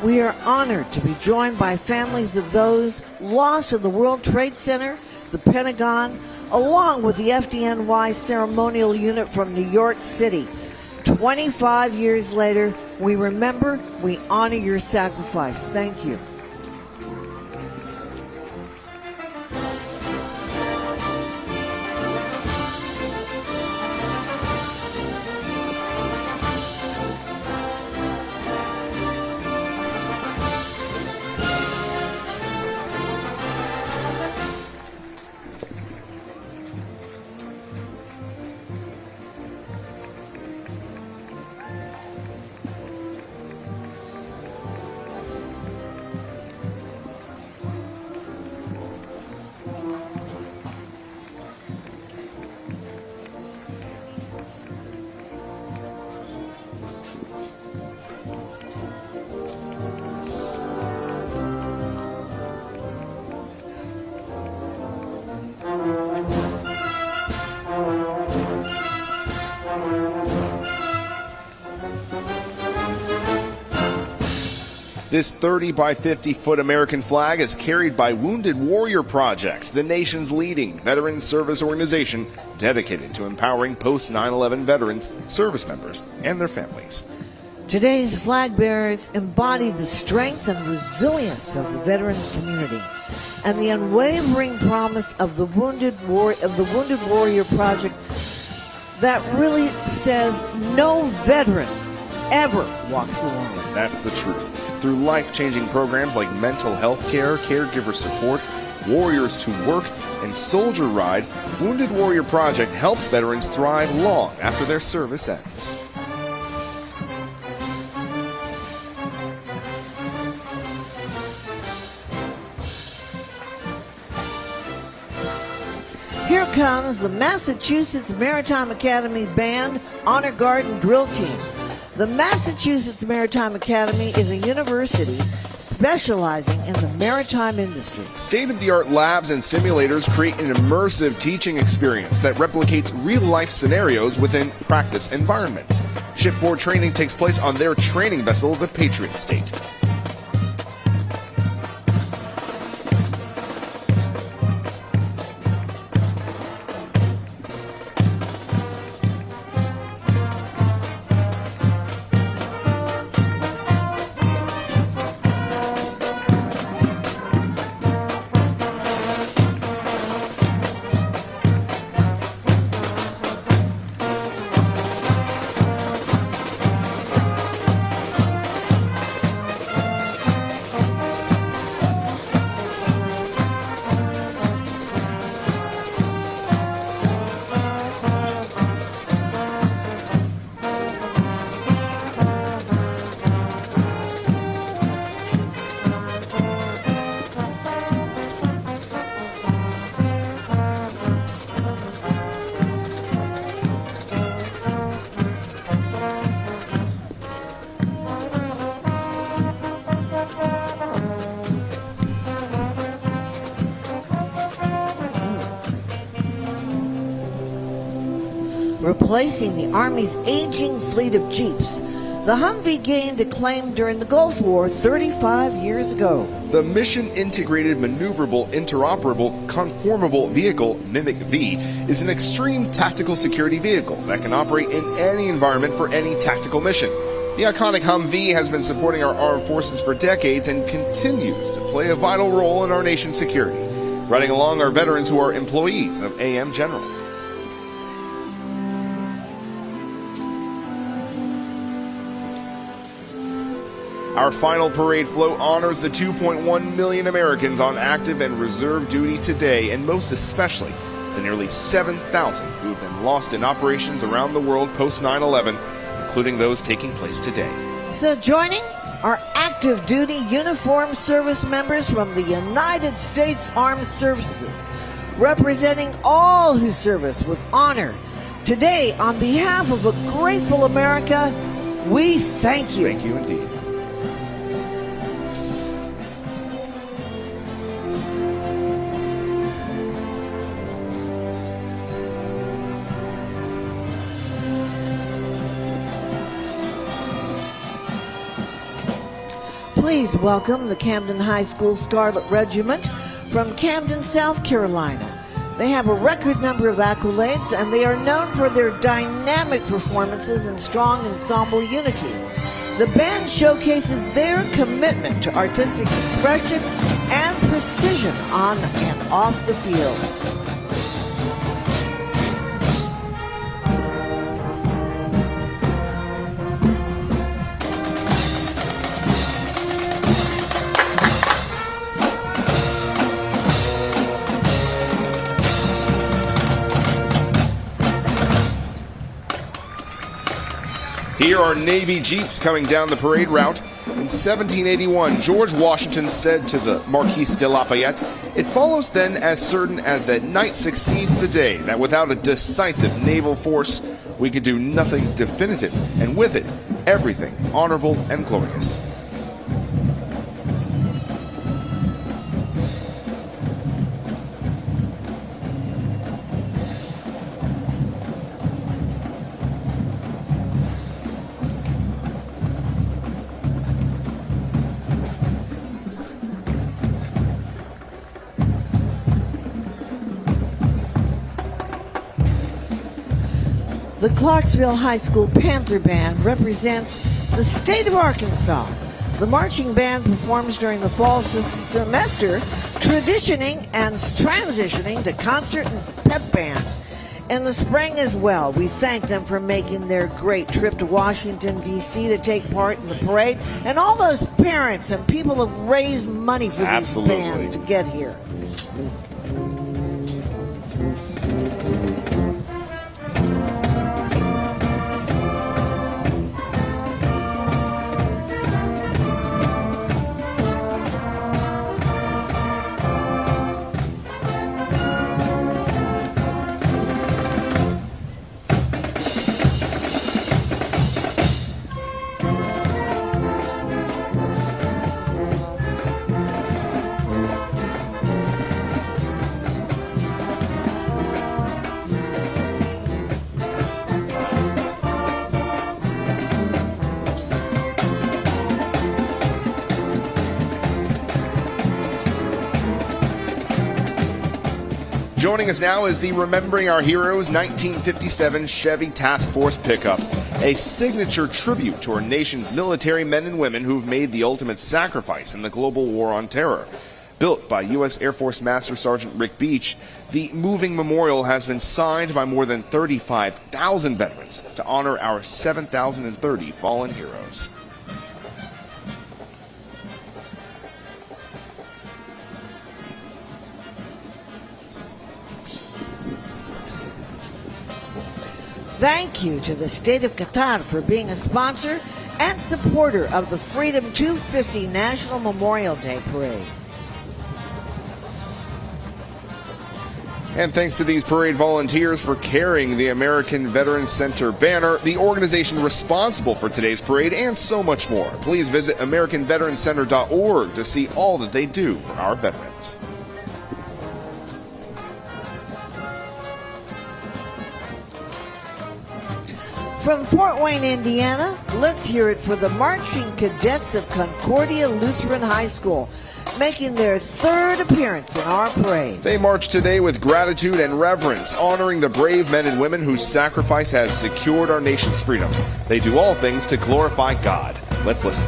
We are honored to be joined by families of those lost in the World Trade Center, the Pentagon, along with the FDNY ceremonial unit from New York City. 25 years later, we remember, we honor your sacrifice. Thank you. This 30 by 50 foot American flag is carried by Wounded Warrior Project, the nation's leading veteran service organization dedicated to empowering post 9/11 veterans, service members, and their families. Today's flag bearers embody the strength and resilience of the veterans community and the unwavering promise of the Wounded Warrior Project that really says no veteran ever walks alone. That's the truth. Through life-changing programs like mental health care, caregiver support, Warriors to Work, and Soldier Ride, Wounded Warrior Project helps veterans thrive long after their service ends. Here comes the Massachusetts Maritime Academy Band Honor Guard and Drill Team. The Massachusetts Maritime Academy is a university specializing in the maritime industry. State-of-the-art labs and simulators create an immersive teaching experience that replicates real-life scenarios within practice environments. Shipboard training takes place on their training vessel, the Patriot State. Replacing the Army's aging fleet of Jeeps, The Humvee gained acclaim during the Gulf War 35 years ago. The Mission-Integrated Maneuverable Interoperable Conformable Vehicle, MIMIC V, is an extreme tactical security vehicle that can operate in any environment for any tactical mission. The iconic Humvee has been supporting our armed forces for decades and continues to play a vital role in our nation's security. Riding along are veterans who are employees of AM General. Our final parade float honors the 2.1 million Americans on active and reserve duty today, and most especially the nearly 7,000 who have been lost in operations around the world post 9/11, including those taking place today. So joining are active duty uniformed service members from the United States Armed Services, representing all who service with honor. Today, on behalf of a grateful America, we thank you. Thank you indeed. Please welcome the Camden High School Scarlet Regiment from Camden, South Carolina. They have a record number of accolades, and they are known for their dynamic performances and strong ensemble unity. The band showcases their commitment to artistic expression and precision on and off the field. Here are Navy Jeeps coming down the parade route. In 1781, George Washington said to the Marquis de Lafayette, "It follows then as certain as that night succeeds the day, that without a decisive naval force, we could do nothing definitive, and with it, everything honorable and glorious." The Clarksville High School Panther Band represents the state of Arkansas. The marching band performs during the fall semester, transitioning to concert and pep bands. In the spring as well, we thank them for making their great trip to Washington, D.C. to take part in the parade, and all those parents and people have raised money for Absolutely. these bands to get here. Joining us now is the Remembering Our Heroes 1957 Chevy Task Force pickup, a signature tribute to our nation's military men and women who've made the ultimate sacrifice in the global war on terror. Built by U.S. Air Force Master Sergeant Rick Beach, the moving memorial has been signed by more than 35,000 veterans to honor our 7,030 fallen heroes. Thank you to the state of Qatar for being a sponsor and supporter of the Freedom 250 National Memorial Day Parade. And thanks to these parade volunteers for carrying the American Veterans Center banner, the organization responsible for today's parade, and so much more. Please visit AmericanVeteransCenter.org to see all that they do for our veterans. From Fort Wayne, Indiana, let's hear it for the marching cadets of Concordia Lutheran High School, making their third appearance in our parade. They march today with gratitude and reverence, honoring the brave men and women whose sacrifice has secured our nation's freedom. They do all things to glorify God. Let's listen.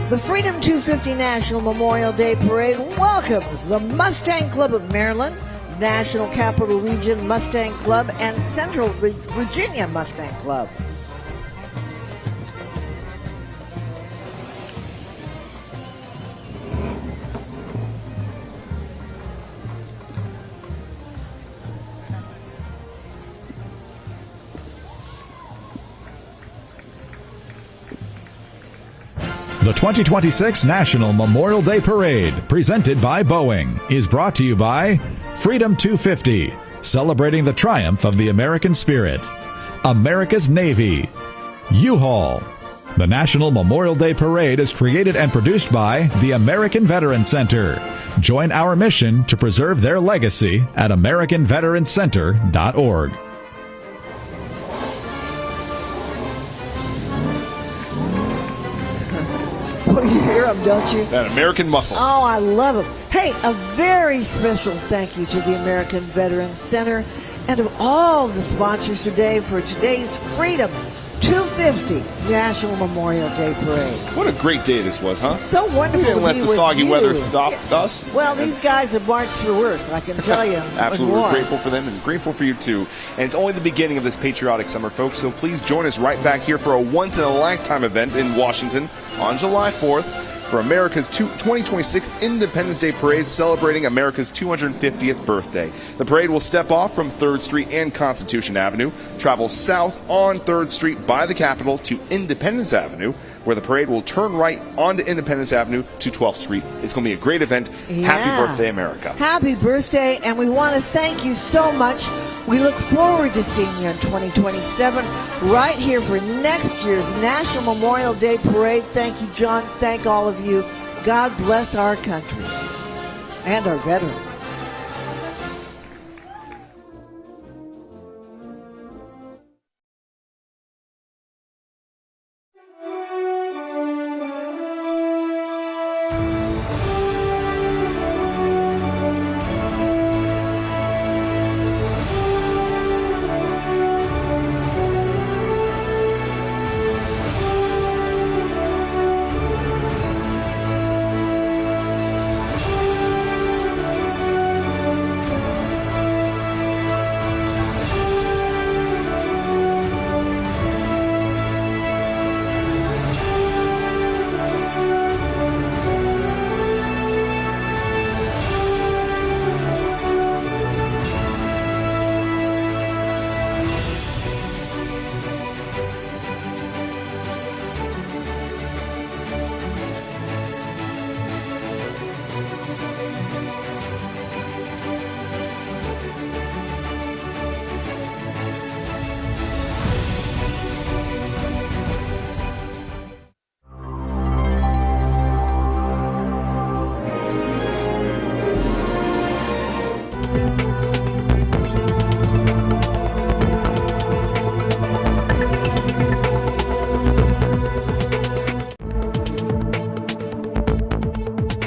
The Freedom 250 National Memorial Day Parade welcomes the Mustang Club of Maryland, National Capital Region Mustang Club, and Central Virginia Mustang Club. The 2026 National Memorial Day Parade, presented by Boeing, is brought to you by Freedom 250, celebrating the triumph of the American spirit, America's Navy, U-Haul. The National Memorial Day Parade is created and produced by the American Veterans Center. Join our mission to preserve their legacy at AmericanVeteransCenter.org. You hear them, don't you? That American muscle. Oh, I love them. Hey, a very special thank you to the American Veterans Center and of all the sponsors today for today's Freedom 250 National Memorial Day Parade. What a great day this was, huh? So wonderful We didn't to let be the with soggy you. weather stop us. Well, these guys have marched through worse, I can tell you. Absolutely. More. We're grateful for them and grateful for you, too. And it's only the beginning of this patriotic summer, folks, so please join us right back here for a once-in-a-lifetime event in Washington on July 4th for America's 2026 Independence Day Parade celebrating America's 250th birthday. The parade will step off from 3rd Street and Constitution Avenue, travel south on 3rd Street by the Capitol to Independence Avenue, where the parade will turn right onto Independence Avenue to 12th Street. It's going to be a great event. Yeah. Happy birthday, America. Happy birthday, and we want to thank you so much. We look forward to seeing you in 2027 right here for next year's National Memorial Day Parade. Thank you, John. Thank all of you. God bless our country and our veterans.